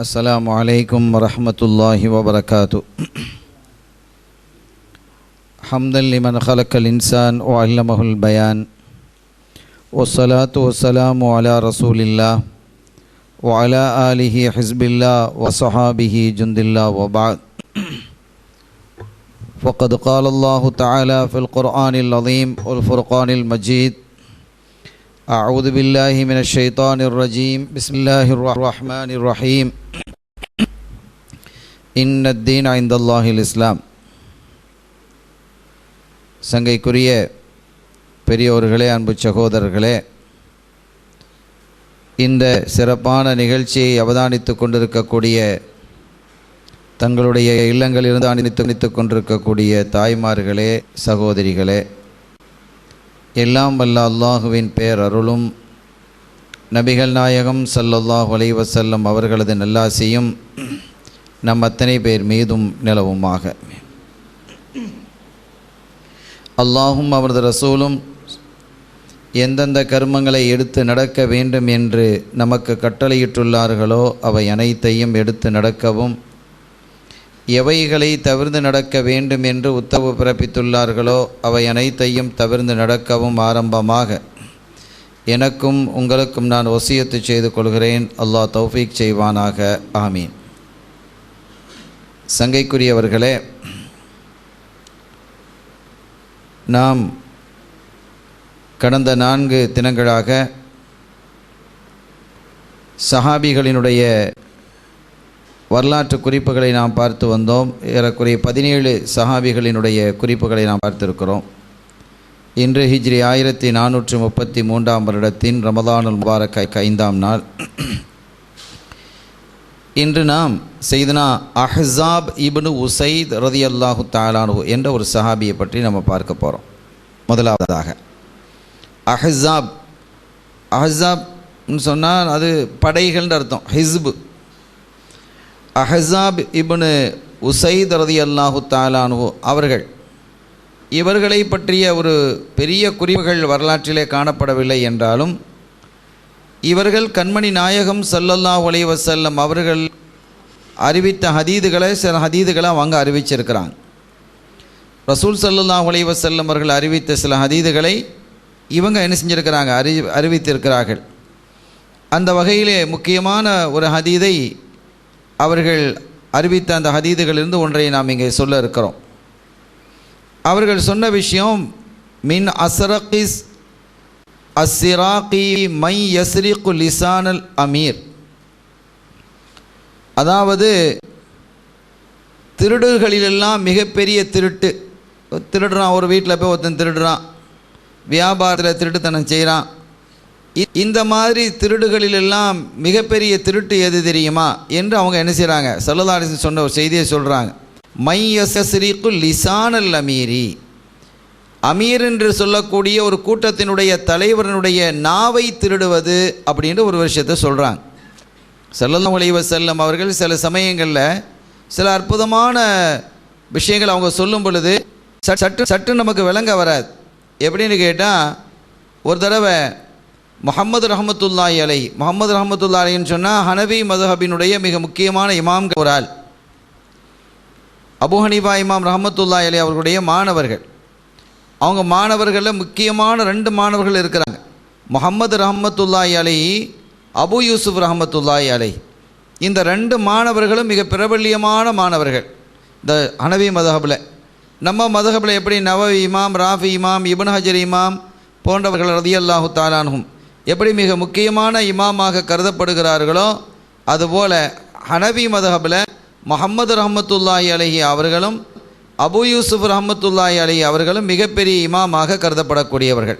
السلام عليكم ورحمة الله وبركاته. حمدا لمن خلق الإنسان وعلمه البيان، والصلاة والسلام على رسول الله وعلى آله حزب الله وصحابه جند الله، وبعد. فقد قال الله تعالى في القرآن العظيم والفرقان المجيد: أعوذ بالله من الشيطان الرجيم، بسم الله الرحمن الرحيم، إن الدين عند الله الإسلام. சங்கைக்குரிய பெரியோர்களே, அன்பு சகோதரர்களே, இந்த சிறப்பான நிகழ்ச்சியை அவதானித்து கொண்டிருக்கக்கூடிய, தங்களுடைய இல்லங்களிலிருந்து அணித்து கொண்டிருக்கக்கூடிய தாய்மார்களே, சகோதரிகளே, எல்லாம் வல்ல அல்லாஹுவின் பேரருளும் நபிகள் நாயகம் ஸல்லல்லாஹு அலைஹி வஸல்லம் அவர்களது நல்லாசியும் நம் அத்தனை பேர் மீதும் நிலவுமாக. அல்லாஹும் அவரது ரசூலும் எந்தெந்த கர்மங்களை எடுத்து நடக்க வேண்டும் என்று நமக்கு கட்டளையிட்டுள்ளார்களோ அவை அனைத்தையும் எடுத்து நடக்கவும், எவைகளை தவிர்த்து நடக்க வேண்டும் என்று உத்தரவு பிறப்பித்துள்ளார்களோ அவை அனைத்தையும் தவிர்த்து நடக்கவும் ஆரம்பமாக எனக்கும் உங்களுக்கும் நான் வசியத்து செய்து கொள்கிறேன். அல்லாஹ் தௌஃபீக் செய்வானாக. ஆமீன். சங்கைக்குரியவர்களே, நாம் கடந்த 4 தினங்களாக சஹாபிகளினுடைய வரலாற்று குறிப்புகளை நாம் பார்த்து வந்தோம். ஏறக்குறைய 17 சஹாபிகளினுடைய குறிப்புகளை நாம் பார்த்திருக்கிறோம். இன்று ஹிஜ்ரி 1433 வருடத்தின் ரமதானுல் முபாரக் 5ஆம் நாள். இன்று நாம் செய்தனா அஹ்ஸாப் இப்னு உஸைத் ரலியல்லாஹு தஆலா அன்ஹு என்ற ஒரு சஹாபியை பற்றி நம்ம பார்க்க போகிறோம். முதலாவதாக அஹ்ஸாப்னு சொன்னால் அது படைகள்னு அர்த்தம். ஹிஸ்பு. அஹ்ஸாப் இப்னு உஸைத் ரலியல்லாஹு தஆலா அன்ஹு அவர்கள், இவர்களை பற்றிய ஒரு பெரிய குறிப்புகள் வரலாற்றிலே காணப்படவில்லை என்றாலும், இவர்கள் கண்மணி நாயகம் ஸல்லல்லாஹு அலைஹி வஸல்லம் அவர்கள் அறிவித்த ஹதீதுகளை சில ஹதீதுகளை அவங்க அறிவிச்சிருக்கிறாங்க. ரசூல் ஸல்லல்லாஹு அலைஹி வஸல்லம் அவர்கள் அறிவித்த சில ஹதீதுகளை இவங்க என்ன செஞ்சுருக்கிறாங்க, அறிவித்திருக்கிறார்கள். அந்த வகையிலே முக்கியமான ஒரு ஹதீதை அவர்கள் அறிவித்த அந்த ஹதீதுகளிலிருந்து ஒன்றை நாம் இங்கே சொல்ல இருக்கிறோம். அவர்கள் சொன்ன விஷயம், மின் அஸ்ரகிஸ் அஸ்ஸிராகி மை யஸ்ரிகு லிசானல் அமீர். அதாவது திருடுகளிலெல்லாம் மிகப்பெரிய திருடுறான். ஒரு வீட்டில் போய் ஒருத்தன் திருடுறான், வியாபாரத்தில் திருட்டுத்தனம் செய்கிறான். இந்த மாதிரி திருடுகளிலெல்லாம் மிகப்பெரிய திருட்டு எது தெரியுமா என்று அவங்க என்ன செய்கிறாங்க, ஸல்லல்லாஹு அலைஹி வஸல்லம் சொன்ன ஒரு செய்தியை சொல்கிறாங்க. மை யஸ்ரிகு லிசானல் அமீரி. அமீர் என்று சொல்லக்கூடிய ஒரு கூட்டத்தினுடைய தலைவரனுடைய நாவை திருடுவது அப்படின்ற ஒரு விஷயத்தை சொல்கிறாங்க. ஸல்லல்லாஹு அலைஹி வஸல்லம் அவர்கள் சில சமயங்களில் சில அற்புதமான விஷயங்கள் அவங்க சொல்லும் பொழுது சற்று நமக்கு விளங்க வராது. எப்படின்னு கேட்டால், ஒரு தடவை முஹம்மது ரஹ்மத்துல்லாஹி அலைன்னு சொன்னால் ஹனஃபி மதுஹபினுடைய மிக முக்கியமான இமாம்கள் ஒரு ஆள். அபூ ஹனீஃபா இமாம் ரஹ்மத்துல்லாஹி அலைஹி அவர்களுடைய மாணவர்கள். அவங்க மாணவர்களில் முக்கியமான 2 மாணவர்கள் இருக்கிறாங்க. முஹம்மது ரஹ்மத்துல்லாஹி அலைஹி, அபு யூசுப் ரஹ்மத்துல்லாஹி அலைஹி. இந்த 2 மாணவர்களும் மிக பிரபல்யமான மாணவர்கள் இந்த ஹனஃபி மதுஹபில். நம்ம மதுஹபில் எப்படி நவவி இமாம், ராஃபி இமாம், இப்னு ஹஜர் இமாம் போன்றவர்கள் ரலியல்லாஹு தஆலா அன்ஹும் எப்படி மிக முக்கியமான இமாமாக கருதப்படுகிறார்களோ, அதுபோல் ஹனஃபி மதுஹபில் முஹம்மது ரஹ்மத்துல்லாஹி அலைஹி அவர்களும் அபு யூசுப் ரஹ்மத்துல்லாஹி அலைஹி அவர்களும் மிகப்பெரிய இமாமாக கருதப்படக்கூடியவர்கள்.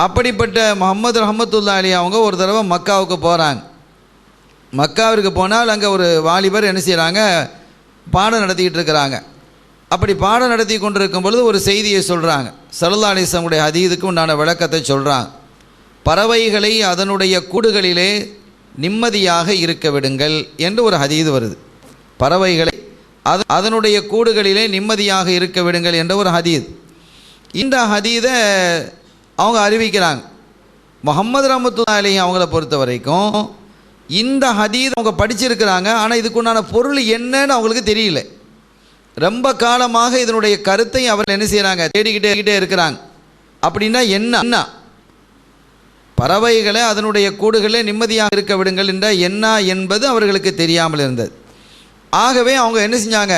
அப்படிப்பட்ட முஹம்மது ரஹ்மத்துல்லாஹி அலைஹி அவங்க ஒரு தடவை மக்காவுக்கு போகிறாங்க. மக்காவிற்கு போனால் அங்கே ஒரு வாலிபர் என்ன செய்கிறாங்க, பாடம் நடத்திக்கிட்டு இருக்கிறாங்க. அப்படி பாடம் நடத்தி கொண்டிருக்கும் பொழுது ஒரு செய்தியை சொல்கிறாங்க. ஸல்லல்லாஹு அலைஹி வஸல்லம் ஹதீதுக்கு உண்டான விளக்கத்தை சொல்கிறாங்க. பறவைகளை அதனுடைய கூடுகளிலே நிம்மதியாக இருக்க விடுங்கள் என்று ஒரு ஹதீது வருது. பறவைகளை அதனுடைய கூடுகளிலே நிம்மதியாக இருக்க விடுங்கள் என்ற ஒரு ஹதீத். இந்த ஹதீதை அவங்க அறிவிக்கிறாங்க. முஹம்மது ரஹ்மத்துல்லாஹி அலைஹி அவங்கள பொறுத்த வரைக்கும் இந்த ஹதீஸ் அவங்க படிச்சிருக்கிறாங்க, ஆனால் இதுக்குண்டான பொருள் என்னன்னு அவங்களுக்கு தெரியல. ரொம்ப காலமாக இதனுடைய கருத்தை அவர் என்ன செய்கிறாங்க, தேடிக்கிட்டே இருக்கிறாங்க. அப்படின்னா என்ன, பறவைகளை அதனுடைய கூடுகளே நிம்மதியாக இருக்க விடுங்கள் என்ற என்ன என்பது அவர்களுக்கு தெரியாமல் இருந்தது. ஆகவே அவங்க என்ன செஞ்சாங்க,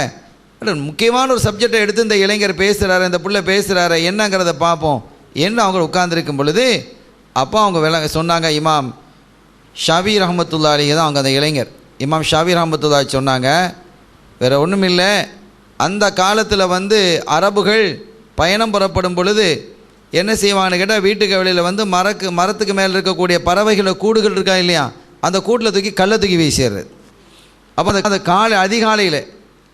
முக்கியமான ஒரு சப்ஜெக்டை எடுத்து இந்த இளைஞர் பேசுகிறாரு, இந்த புள்ள பேசுகிறாரு, என்னங்கிறத பார்ப்போம் என்று அவங்க உட்கார்ந்துருக்கும் பொழுது அப்போ அவங்க சொன்னாங்க, இமாம் ஷாஃபி ரஹ்மத்துல்லாஹி அலைஹி தான் அவங்க அந்த இளைஞர். இமாம் ஷாஃபி ரஹ்மத்துல்லாஹி சொன்னாங்க, வேறு ஒன்றும் இல்லை, அந்த காலத்தில் அரபுகள் பயணம் புறப்படும் பொழுது என்ன செய்வாங்கன்னு கேட்டால், வீட்டுக்கு வெளியில் மரத்துக்கு மேலே இருக்கக்கூடிய பறவைகளோட கூடுகள் இருக்கா இல்லையா, அந்த கூட்டில் தூக்கி கல்லை தூக்கி வீசிடுறது. அப்போ அந்த அதிகாலையில்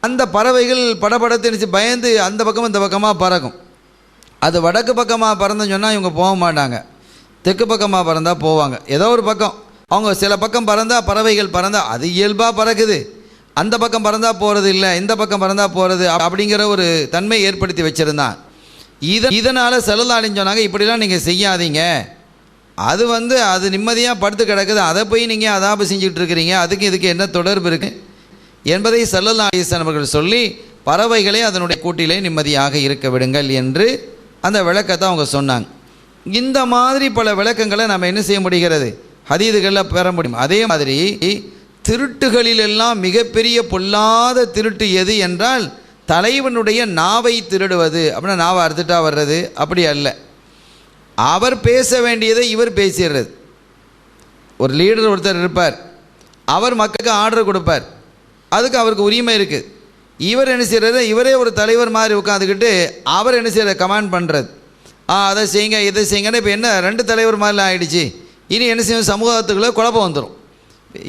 அந்த பறவைகள் படபடத்து பயந்து அந்த பக்கம் இந்த பக்கமாக பறக்கும். அது வடக்கு பக்கமாக பறந்துன்னு சொன்னால் இவங்க போக மாட்டாங்க, தெற்கு பக்கமாக பறந்தால் போவாங்க. ஏதோ ஒரு பக்கம் அவங்க சில பக்கம் பறந்தால் பறவைகள் பறந்தால் அது இயல்பாக பறக்குது, அந்த பக்கம் பறந்தால் போகிறது இல்லை, இந்த பக்கம் பறந்தால் போகிறது அப்படிங்கிற ஒரு தன்மை ஏற்படுத்தி வச்சுருந்தான். இதனால் ஸல்லல்லாஹு அலைஹி சொன்னாங்க, இப்படிலாம் நீங்கள் செய்யாதீங்க, அது அது நிம்மதியாக படுத்து கிடக்குது, அதை போய் நீங்கள் அதாபு செஞ்சுக்கிட்டு இருக்கிறீங்க, அதுக்கு இதுக்கு என்ன தொடர்பு இருக்குது என்பதை ஸல்லல்லாஹு அலைஹி வஸல்லம் அவர்கள் சொல்லி, பறவைகளே அதனுடைய கூட்டிலே நிம்மதியாக இருக்க விடுங்கள் என்று அந்த விளக்கத்தை அவங்க சொன்னாங்க. இந்த மாதிரி பல விளக்கங்களை நம்ம என்ன செய்ய முடிகிறது, ஹதீதுகளில் பெற முடியும். அதே மாதிரி திருட்டுகளிலெல்லாம் மிகப்பெரிய பொல்லாத திருட்டு எது என்றால், தலைவனுடைய நாவை திருடுவது. அப்படின்னா நாவை அறுத்துட்டா வர்றது அப்படி அல்ல, அவர் பேச வேண்டியதை இவர் பேசிடுறது. ஒரு லீடர் ஒருத்தர் இருப்பார், அவர் மக்களுக்கு ஆர்டர் கொடுப்பார், அதுக்கு அவருக்கு உரிமை இருக்குது. இவர் என்ன செய்கிறது, இவரே ஒரு தலைவர் மாதிரி உட்காந்துக்கிட்டு அவர் என்ன செய்கிற கமாண்ட் பண்ணுறது, அதை செய்யுங்க இதை செய்யுங்கன்னு. இப்போ என்ன, ரெண்டு தலைவர் மாதிரிலாம் ஆகிடுச்சு. இனி என்ன செய்யும், சமூகத்துக்குள்ளே குழப்பம் வந்துடும்.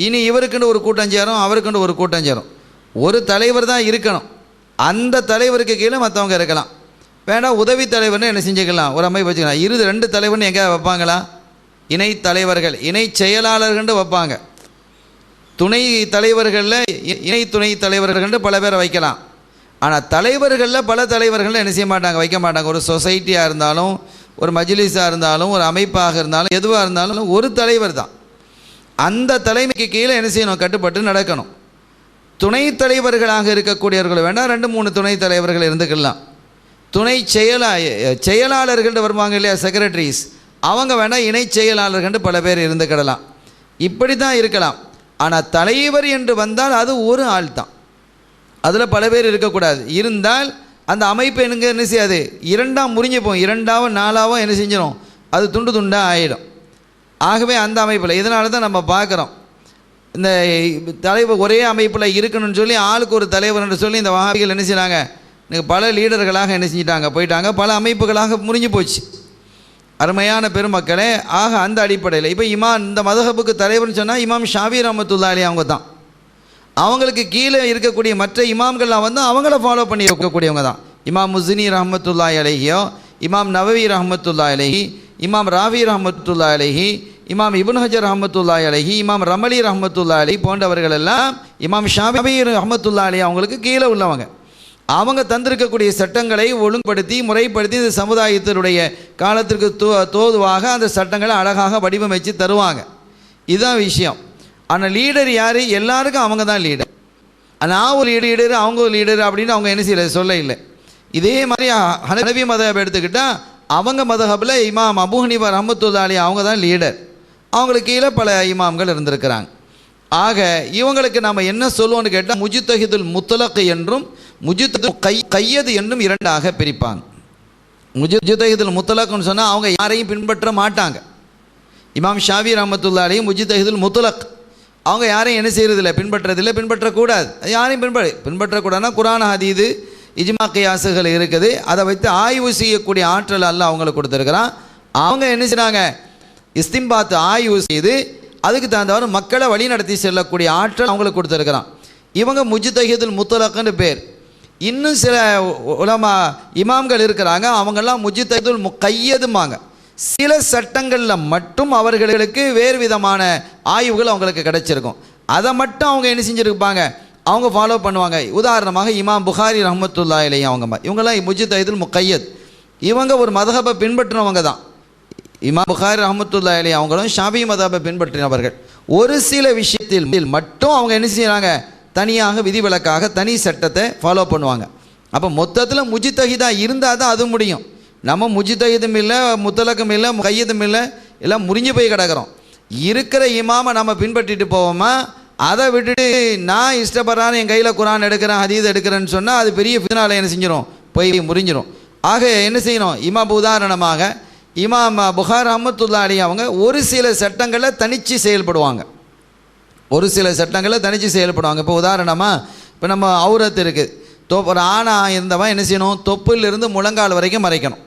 இனி இவருக்குன்னு ஒரு கூட்டம் சேரும், அவருக்குன்னு ஒரு கூட்டம் சேரும். ஒரு தலைவர் தான் இருக்கணும், அந்த தலைவருக்கு கீழே மற்றவங்க இருக்கலாம். வேணால் உதவி தலைவர்னு என்ன செஞ்சுக்கலாம், ஒரு அமைப்பு வச்சுக்கலாம். ரெண்டு தலைவர்னு எங்கே வைப்பாங்களா, இணை தலைவர்கள், இணை செயலாளர்கள்னு வைப்பாங்க. துணை தலைவர்களில் இணை துணை தலைவர்கள்னு பல பேரை வைக்கலாம். ஆனால் தலைவர்களில் பல தலைவர்கள் என்ன செய்ய மாட்டாங்க, வைக்க மாட்டாங்க. ஒரு சொசைட்டியாக இருந்தாலும், ஒரு மஜ்லிஸாக இருந்தாலும், ஒரு அமைப்பாக இருந்தாலும், எதுவாக இருந்தாலும் ஒரு தலைவர் தான். அந்த தலைமைக்கு கீழே என்ன செய்யணும், கட்டுப்பட்டு நடக்கணும். துணை தலைவர்களாக இருக்கக்கூடியவர்கள் வேண்டாம், 2-3 துணை தலைவர்கள் இருந்துக்கலாம். துணை செயலாளர்கள் வருவாங்க இல்லையா, செக்ரட்டரிஸ், அவங்க வேண்டாம், இணை செயலாளர்கள் பல பேர் இருந்துக்கிடலாம். இப்படி தான் இருக்கலாம். ஆனால் தலைவர் என்று வந்தால் அது ஒரு ஆள் தான், அதில் பல பேர் இருக்கக்கூடாது. இருந்தால் அந்த அமைப்பு என்ன செய்யாது, இரண்டாக முறிஞ்சு போகும், 2ஆவோ 4ஆவோ என்ன செஞ்சிடும், அது துண்டு துண்டாக ஆகிடும். ஆகவே அந்த அமைப்பில் இதனால தான் நம்ம பார்க்குறோம், இந்த தலைவர் ஒரே அமைப்பில் இருக்கணும்னு சொல்லி ஆளுக்கு ஒரு தலைவர் என்று சொல்லி இந்த வஹாபிகள் என்ன செய்கிறாங்க, பல லீடர்களாக என்ன செஞ்சிட்டாங்க, போயிட்டாங்க, பல அமைப்புகளாக முறிஞ்சு போச்சு. அருமையான பெருமக்களே, ஆக அந்த அடிப்படையில் இப்போ இந்த மதுஹபுக்கு தலைவர்னு சொன்னால் இமாம் ஷாஃபி ரஹ்மத்துல்லாஹி அலைஹி அவங்க தான். அவங்களுக்கு கீழே இருக்கக்கூடிய மற்ற இமாம்கள்லாம் அவங்கள ஃபாலோ பண்ணி இருக்கக்கூடியவங்க தான். இமாம் முஸ்னி ரஹ்மத்துல்லாஹி அலைஹியோ, இமாம் நவவி ரஹ்மத்துல்லாஹி அலைஹி, இமாம் ராவி ரஹ்மத்துல்லாஹி அலைஹி, இமாம் இப்னு ஹஜர் ரஹ்மத்துல்லாஹி அலைஹி, இமாம் ரமலி ரஹ்மத்துல்லாஹி அலைஹி போன்றவர்கள் எல்லாம் இமாம் ஷாஃபி ரஹ்மத்துல்லாஹி அலைஹி அவங்களுக்கு கீழே உள்ளவங்க. அவங்க தந்திருக்கக்கூடிய சட்டங்களை ஒழுங்குபடுத்தி முறைப்படுத்தி இந்த சமுதாயத்தினுடைய காலத்திற்கு தோதுவாக அந்த சட்டங்களை அழகாக வடிவமைச்சு தருவாங்க. இதுதான் விஷயம். ஆனால் லீடர் யார், எல்லாருக்கும் அவங்க தான் லீடர். நான் ஒரு லீடர், அவங்க ஒரு லீடர் அப்படின்னு அவங்க என்ன செய்யலை, சொல்ல இல்லை. இதே மாதிரி ஹனபி மதஹப் எடுத்துக்கிட்டால் அவங்க மதஹபில் இமாம் அபூ ஹனீஃபா ரஹ்மத்துல்லாஹி அலைஹி அவங்க தான் லீடர். அவங்களுக்கு கீழே பல இமாம்கள் இருந்திருக்கிறாங்க. ஆக இவங்களுக்கு நாம் என்ன சொல்லுவோன்னு கேட்டால், முஜ்தஹிதுல் முத்லக் என்றும் முஜ்தஹிதுல் கையது என்றும் இரண்டாக பிரிப்பாங்க. முஜ்தஹிதுல் முத்லக்னு சொன்னால் அவங்க யாரையும் பின்பற்ற மாட்டாங்க. இமாம் ஷாஃபி ரஹ்மத்துல்லாஹி அலைஹி முஜ்தஹிதுல் முத்லக், அவங்க யாரையும் என்ன செய்கிறதில்லை, பின்பற்றதில்லை, பின்பற்றக்கூடாது. யாரையும் பின்பற்றக்கூடாதுன்னா குர்ஆன் ஹதீது இஜ்மா கியாசுகள் இருக்குது, அதை வைத்து ஆய்வு செய்யக்கூடிய ஆற்றல் அல்லாஹ் அவங்களுக்கு கொடுத்துருக்கிறான். அவங்க என்ன செய்கிறாங்க, இஸ்திம்பாத் ஆய்வு செய்து அதுக்கு தகுந்தவாறு மக்களை வழி நடத்தி செல்லக்கூடிய ஆற்றல் அவங்களுக்கு கொடுத்துருக்கிறான். இவங்க முஜ்தஹிதுல் முத்லக்னு பேர். இன்னும் சில உலமா இமாம்கள் இருக்கிறாங்க, அவங்கெல்லாம் முஜ்தஹிதுல் முகையதுமாங்க. சில சட்டங்களில் மட்டும் அவர்களுக்கு வேறு விதமான ஆய்வுகள் அவங்களுக்கு கிடைச்சிருக்கும். அதை மட்டும் அவங்க என்ன செஞ்சுருப்பாங்க, அவங்க ஃபாலோ பண்ணுவாங்க. உதாரணமாக இமாம் புகாரி ரஹ்மத்துல்லாஹி அலைஹி இவங்கெல்லாம் முஜ்தஹிதுல் முகையத், இவங்க ஒரு மதஹபை பின்பற்றினவங்க தான். இமாம் புகாரி ரஹ்மத்துல்லாஹி அலைஹி அவங்களும் ஷாஃபி மதஹபை பின்பற்றினவர்கள். ஒரு சில விஷயத்தில் மட்டும் அவங்க என்ன செய்கிறாங்க, தனியாக விதிவிலக்காக தனி சட்டத்தை ஃபாலோ பண்ணுவாங்க. அப்போ மொத்தத்தில் முஜித்தஹிதாக இருந்தால் தான் அது முடியும். நம்ம முஜித்தஹிதும் இல்லை, முத்தலக்கும் இல்லை, கையதும் இல்லை, எல்லாம் முறிஞ்சு போய் கிடக்கிறோம். இருக்கிற இமாமை நம்ம பின்பற்றிட்டு போவோமா, அதை விட்டுட்டு நான் இஷ்டப்படுறான்னு என் கையில் குரான் எடுக்கிறேன், ஹதீஸ் எடுக்கிறேன்னு சொன்னால் அது பெரிய ஃபித்னால என்ன செஞ்சிடும், போய் முறிஞ்சிடும். ஆக என்ன செய்யணும், இமாம் உதாரணமாக இமாம் புகார் ரஹ்மத்துல்லாஹி அலைஹி அவங்க ஒரு சில சட்டங்களில் தனித்து செயல்படுவாங்க. ஒரு சில சட்டங்களில் தனித்து செயல்படுவாங்க. இப்போ உதாரணமாக இப்போ நம்ம அவுரத்து இருக்குது, ஒரு ஆணாக இருந்தவன் என்ன செய்யணும், தொப்பிலிருந்து முழங்கால் வரைக்கும் மறைக்கணும்.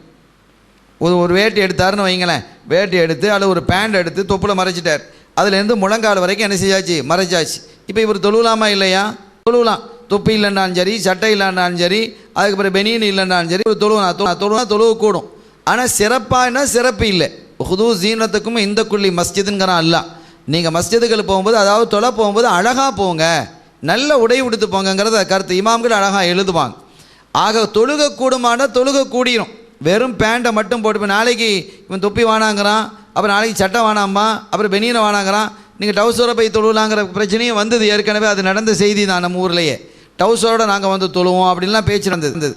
ஒரு வேட்டி எடுத்தாருன்னு வைங்களேன், வேட்டி எடுத்து அதில் ஒரு பேண்ட் எடுத்து தொப்பில் மறைச்சிட்டார், அதுலேருந்து முழங்கால் வரைக்கும் என்ன செய்யாச்சு, மறைச்சாச்சு. இப்போ இவர் தொழுலாமா இல்லையா, தொழுலாம். தொப்பி இல்லைன்னாலும் சரி, சட்டை இல்லைன்னாலும் சரி, அதுக்கப்புறம் பெனியன் இல்லைன்னாலும் சரி, ஒரு தொழுவு கூடும். ஆனால் சிறப்பானா சிறப்பு இல்லை. ஹுது ஜீனத்துக்கும் இந்த குள்ளி மஸ்ஜிதுங்கிறான் அல்ல. நீங்கள் மஸ்ஜிதுகள் போகும்போது, அதாவது தொலை போகும்போது அழகாக போங்க, நல்ல உடை உடுத்து போங்கிறத கருத்து இமாம்கள் அழகாக எழுதுவாங்க. ஆக தொழுக கூடுமான தொழுக கூடிரும். வெறும் பேண்ட்டை மட்டும் போட்டு, நாளைக்கு இவன் தொப்பி வானாங்கிறான், அப்புறம் நாளைக்கு சட்டை வானாம்மா, அப்புறம் பெனியனை வானாங்கிறான், நீங்கள் டவுசரை போய் தொழுவலாங்கிற பிரச்சனையும் வந்தது. ஏற்கனவே அது நடந்த செய்தி தான் நம்ம ஊர்லேயே. டவுசரோடு நாங்கள் வந்து தொழுவோம் அப்படின்லாம் பேச்சு நடந்தது.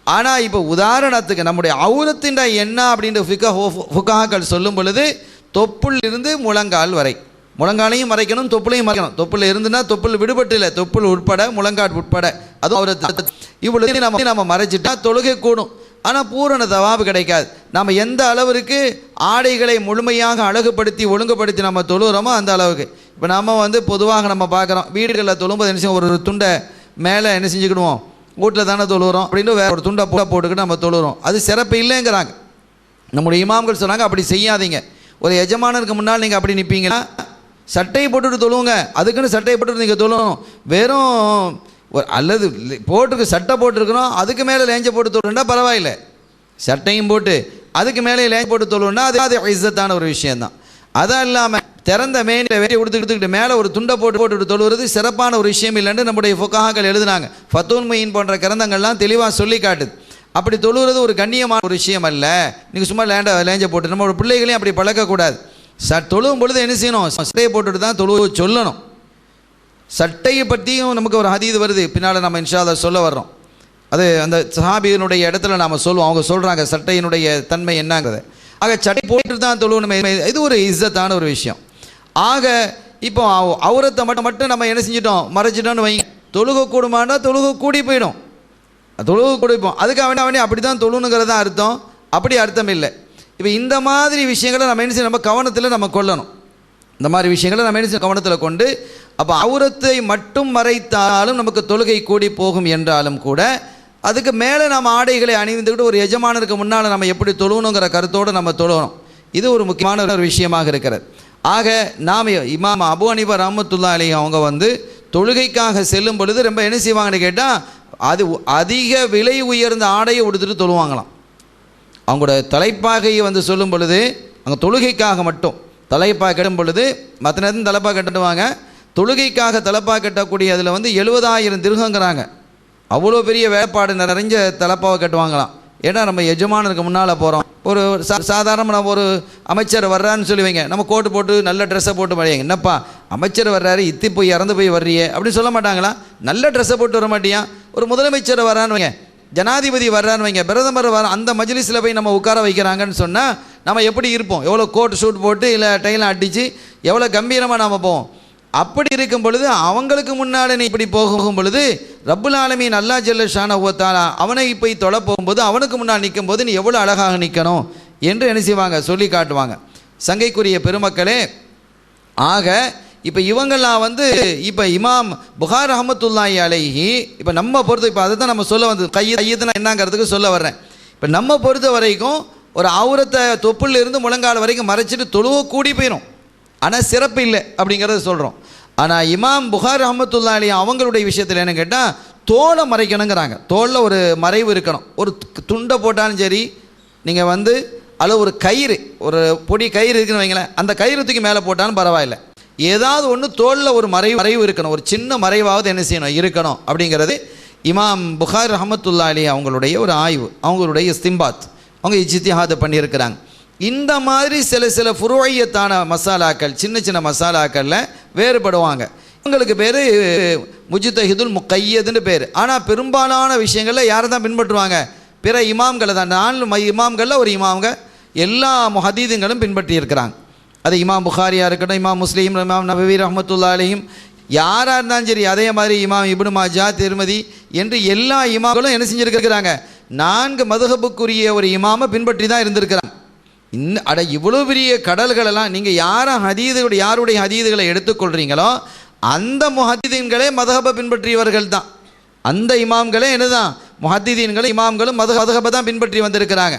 ஆனால் இப்போ உதாரணத்துக்கு நம்முடைய அவுரத்தின் என்ன அப்படின்ற ஃபுகாக்கள் சொல்லும் பொழுது, தொப்புள் இருந்து முழங்கால் வரை, முழங்காலையும் மறைக்கணும், தொப்புளையும் மறைக்கணும். தொப்புள் இருந்துன்னா தொப்புள் விடுபட்டு இல்லை, தொப்புள் உட்பட முழங்கால் உட்பட, அதுவும் அவுரத்து. இவ்வளவு நம்ம மறைச்சிட்டா தொழுகை கூடும். ஆனால் பூரண தவாபு கிடைக்காது. நம்ம எந்த அளவிற்கு ஆடைகளை முழுமையாக அழகுபடுத்தி ஒழுங்குபடுத்தி நம்ம தொழுகிறோமோ அந்த அளவுக்கு. இப்போ நம்ம வந்து பொதுவாக நம்ம பார்க்குறோம், வீடுகளில் தொழும்போது என்ன செய்யும், ஒரு துண்டை மேலே என்ன செஞ்சுக்கிடுவோம், வீட்டில் தானே தொழுகிறோம் அப்படின்னு வேறு ஒரு துண்டை போட்டுக்கிட்டு நம்ம தொழுகிறோம். அது சிறப்பு இல்லைங்கிறாங்க. நம்முடைய இமாம்கள் சொன்னாங்க அப்படி செய்யாதீங்க. ஒரு எஜமானருக்கு முன்னால் நீங்கள் அப்படி நிற்பீங்கன்னா சட்டையை போட்டுட்டு தொழுவுங்க. அதுக்குன்னு சட்டையை போட்டுட்டு நீங்கள் தொழணும். வெறும் ஒரு அல்லது போட்டுருக்கு சட்டை போட்டுருக்கணும், அதுக்கு மேலே லேஞ்சை போட்டு தொழுன்னா பரவாயில்லை. சட்டையும் போட்டு அதுக்கு மேலே லேஞ்ச் போட்டு தொழுன்னா அது இஸ்ஸத்தான ஒரு விஷயந்தான். அதான் இல்லாமல் திறந்த மேனியில் வேட்டி கொடுத்துக்கிட்டு மேலே ஒரு துண்டை போட்டுட்டு தொழுவது சிறப்பான ஒரு விஷயம் இல்லைன்னு நம்முடைய ஃபுகாஹாக்கள் எழுதுனாங்க. ஃபத்துல் முயின் போன்ற கிரந்தங்கள்லாம் தெளிவாக சொல்லி காட்டுது. அப்படி தொழுகிறது ஒரு கண்ணியமான ஒரு விஷயம் அல்ல. நீங்கள் சும்மா லேஞ்சை போட்டு நம்ம பிள்ளைகளையும் அப்படி பழக்கக்கூடாது. தொழுவும் பொழுது என்ன செய்யணும், சட்டையை போட்டுட்டு தான் தொழுவு சொல்லணும். சட்டையை பற்றியும் நமக்கு ஒரு ஹதீது வருது, பின்னால் நம்ம இன்ஷா அல்லாஹ் சொல்ல வர்றோம். அது அந்த சஹாபியினுடைய இடத்துல நாம் சொல்லுவோம். அவங்க சொல்கிறாங்க சட்டையினுடைய தன்மை என்னங்கிறத. ஆக சட்டை போட்டு தான் தொழுவணுமே, இது ஒரு இஸ்ஸத்தான ஒரு விஷயம். ஆக இப்போ அவுரத்தை மட்டும் நம்ம என்ன செஞ்சிட்டோம், மறைச்சிட்டோன்னு வைங்க, தொழுக கூடுமானா தொழுக கூடி போயிடும், தொழுக கூடிப்போம். அதுக்காக வேண்டி அப்படி தான் தொழுணுங்கிறது தான் அர்த்தம். அப்படி அர்த்தம் இல்லை. இப்போ இந்த மாதிரி விஷயங்களை நம்ம என்ன செய்யணும், நம்ம கவனத்தில் நம்ம கொள்ளணும். இந்த மாதிரி விஷயங்களை நம்ம என்ன கவனத்தில் கொண்டு, அப்போ அவுரத்தை மட்டும் மறைத்தாலும் நமக்கு தொழுகை கூடி போகும் என்றாலும் கூட அதுக்கு மேலே நம்ம ஆடைகளை அணிந்துக்கிட்டு ஒரு எஜமானருக்கு முன்னால் நம்ம எப்படி தொழுவணுங்கிற கருத்தோடு நம்ம தொழுவணும். இது ஒரு முக்கியமான ஒரு விஷயமாக இருக்கிறது. ஆக நாம் இமாம் அபு ஹனீஃபா ரஹ்மத்துல்லாஹி அலைஹி அவங்க வந்து தொழுகைக்காக செல்லும் பொழுது ரொம்ப என்ன செய்வாங்கன்னு கேட்டால், அது அதிக விலை உயர்ந்த ஆடையை உடுத்துட்டு தொழுவாங்களாம். அவங்களோட தலைப்பாகையை வந்து சொல்லும் பொழுது, அங்கே தொழுகைக்காக மட்டும் தலைப்பாக கட்டும் பொழுது மற்ற நேரத்தில் தலைப்பாக கட்டுவாங்க, தொழுகைக்காக தலைப்பாக கட்டக்கூடிய அதில் வந்து 70,000 திர்ஹம்ங்கிறாங்க. அவ்வளோ பெரிய வேலைப்பாடு நிறைஞ்ச தலைப்பாவை கட்டுவாங்களாம். ஏன்னா நம்ம எஜமானருக்கு முன்னால் போகிறோம். ஒரு சாதாரண நம்ம ஒரு அமைச்சர் வர்றான்னு சொல்லுவீங்க, நம்ம கோட்டு போட்டு நல்ல ட்ரெஸ்ஸை போட்டு வரையங்க, என்னப்பா அமைச்சர் வர்றாரு போய் இறந்து போய் வர்றியே அப்படின்னு சொல்ல மாட்டாங்களா? நல்ல ட்ரெஸ்ஸை போட்டு வர மாட்டியா? ஒரு முதலமைச்சர் வர்றான்னு வைங்க, ஜனாதிபதி வர்றான்னு வைங்க, பிரதமர் வர அந்த மஜ்லிஸில் போய் நம்ம உட்கார வைக்கிறாங்கன்னு சொன்னால் நம்ம எப்படி இருப்போம்? எவ்வளோ கோட் ஷூட் போட்டு இல்லை டைலாம் அடித்து எவ்வளோ கம்பீரமாக நாம் போவோம். அப்படி இருக்கும் பொழுது அவங்களுக்கு முன்னால் நீ இப்படி போகும் பொழுது ரப்புல் ஆலமீன் அல்லாஹ் ஜல்ல ஷானஹு வ தஆலா அவனை போய் தொழ போகும்போது அவனுக்கு முன்னால் நிற்கும் போது நீ எவ்வளோ அழகாக நிற்கணும் என்று என்ன செய்வாங்க, சொல்லி காட்டுவாங்க. சங்கைக்குரிய பெருமக்களே, ஆக இப்போ இவங்கெல்லாம் வந்து இப்போ இமாம் புகார் ரஹ்மத்துல்லாஹி அலைஹி இப்போ நம்ம பொறுத்த இப்போ அதை தான் நம்ம சொல்ல வந்து கையத்துனா என்னங்கிறதுக்கு சொல்ல வர்றேன். இப்போ நம்ம பொறுத்த வரைக்கும் ஒரு அவுரத்தை தொப்புல இருந்து முழங்கால் வரைக்கும் மறைச்சிட்டு தொழுவ கூடி போயிடும், ஆனால் சிறப்பு இல்லை அப்படிங்கிறத சொல்கிறோம். ஆனால் இமாம் புகார் ரஹ்மத்துல்லாஹி அலைஹி அவங்களுடைய விஷயத்தில் என்ன கேட்டால் தோலை மறைக்கணுங்கிறாங்க. தோளில் ஒரு மறைவு இருக்கணும். ஒரு துண்டை போட்டாலும் சரி, நீங்கள் வந்து அதில் ஒரு கயிறு, ஒரு பொடி கயிறு இருக்குன்னு வைங்களேன், அந்த கயிறு தூக்கி மேலே போட்டாலும் பரவாயில்லை, ஏதாவது ஒன்று தோளில் ஒரு மறைவு இருக்கணும், ஒரு சின்ன மறைவாவது என்ன செய்யணும், இருக்கணும் அப்படிங்கிறது இமாம் புகார் ரஹ்மத்துல்லாஹி அலைஹி அவங்களுடைய ஒரு ஆய்வு, அவங்களுடைய இஸ்திம்பாத், அவங்க இஜ்திஹாத் பண்ணியிருக்கிறாங்க. இந்த மாதிரி சில ஃபுருஐயத்தான மசாலாக்கள், சின்ன சின்ன மசாலாக்களில் வேறுபடுவாங்க. இவங்களுக்கு பேர் முஜ்தஹிதுல் முக்கையதுன்னு பேர். ஆனால் பெரும்பாலான விஷயங்களில் யாரை தான் பின்பற்றுவாங்க? பிற இமாம்களை தான். 4 இமாம்களில் ஒரு இமாம்க எல்லா முஹதீதுங்களும் பின்பற்றி இருக்கிறாங்க. அது இமாம் புகாரியாக இருக்கட்டும், இமாம் முஸ்லீம், இமாம் நபவி ரஹ்மத்துல்லாஹி அலைஹிம், யாராக இருந்தாலும் சரி. அதே மாதிரி இமாம் இப்னு மாஜா, திர்மிதி என்று எல்லா இமாம்களும் என்ன செஞ்சுருக்கிறாங்க? 4 மதுஹபுக்குரிய ஒரு இமாமை பின்பற்றி தான் இருந்திருக்கிறாங்க. இவ்வளோ பெரிய கடல்களெல்லாம் நீங்கள் யாருடைய ஹதீதுகளை எடுத்துக்கொள்கிறீங்களோ அந்த முஹத்திதீன்களே மதுஹபை பின்பற்றியவர்கள் தான். அந்த இமாம்களே என்னதான் முஹத்திதீன்களும் இமாம்களும் மதுஹபை தான் பின்பற்றி வந்திருக்கிறாங்க.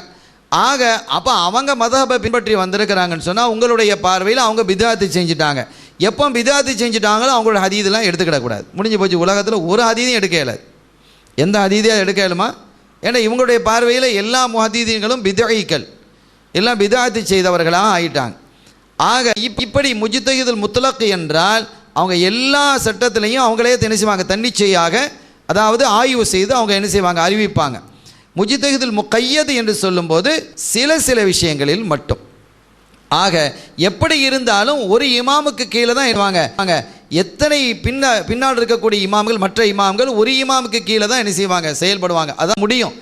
ஆக அப்போ அவங்க மதுஹபை பின்பற்றி வந்திருக்கிறாங்கன்னு சொன்னால் உங்களுடைய பார்வையில் அவங்க பிதாத்து செஞ்சுட்டாங்க. எப்போ பிதாத்து செஞ்சுட்டாங்களோ அவங்களோட ஹதீதெல்லாம் எடுத்துக்கிடக்கூடாது. முடிஞ்சு போச்சு. உலகத்தில் ஒரு ஹதீதையும் எடுக்க இயலாது. எந்த ஹதீதையும் எடுக்க இயலுமா? ஏன்னா இவங்களுடைய பார்வையில் எல்லா முஹத்திதீன்களும் பிதஈக்கள், எல்லாம் பிதாத்து செய்தவர்களாக ஆயிட்டாங்க. ஆக இப்படி முஜ்தஹிதுல் முத்லக் என்றால் அவங்க எல்லா சட்டத்திலையும் அவங்களே என்ன செய்வாங்க? தன்னிச்சையாக, அதாவது ஆய்வு செய்து அவங்க என்ன செய்வாங்க? அறிவிப்பாங்க. முஜ்தஹிதுல் முக்கையது என்று சொல்லும்போது சில விஷயங்களில் மட்டும். ஆக எப்படி இருந்தாலும் ஒரு இமாமுக்கு கீழே தான் இருவாங்க. எத்தனை பின்னால் இருக்கக்கூடிய இமாம்கள், மற்ற இமாம்கள் ஒரு இமாமுக்கு கீழே தான் என்ன செய்வாங்க? செயல்படுவாங்க. அதான் முடியும்.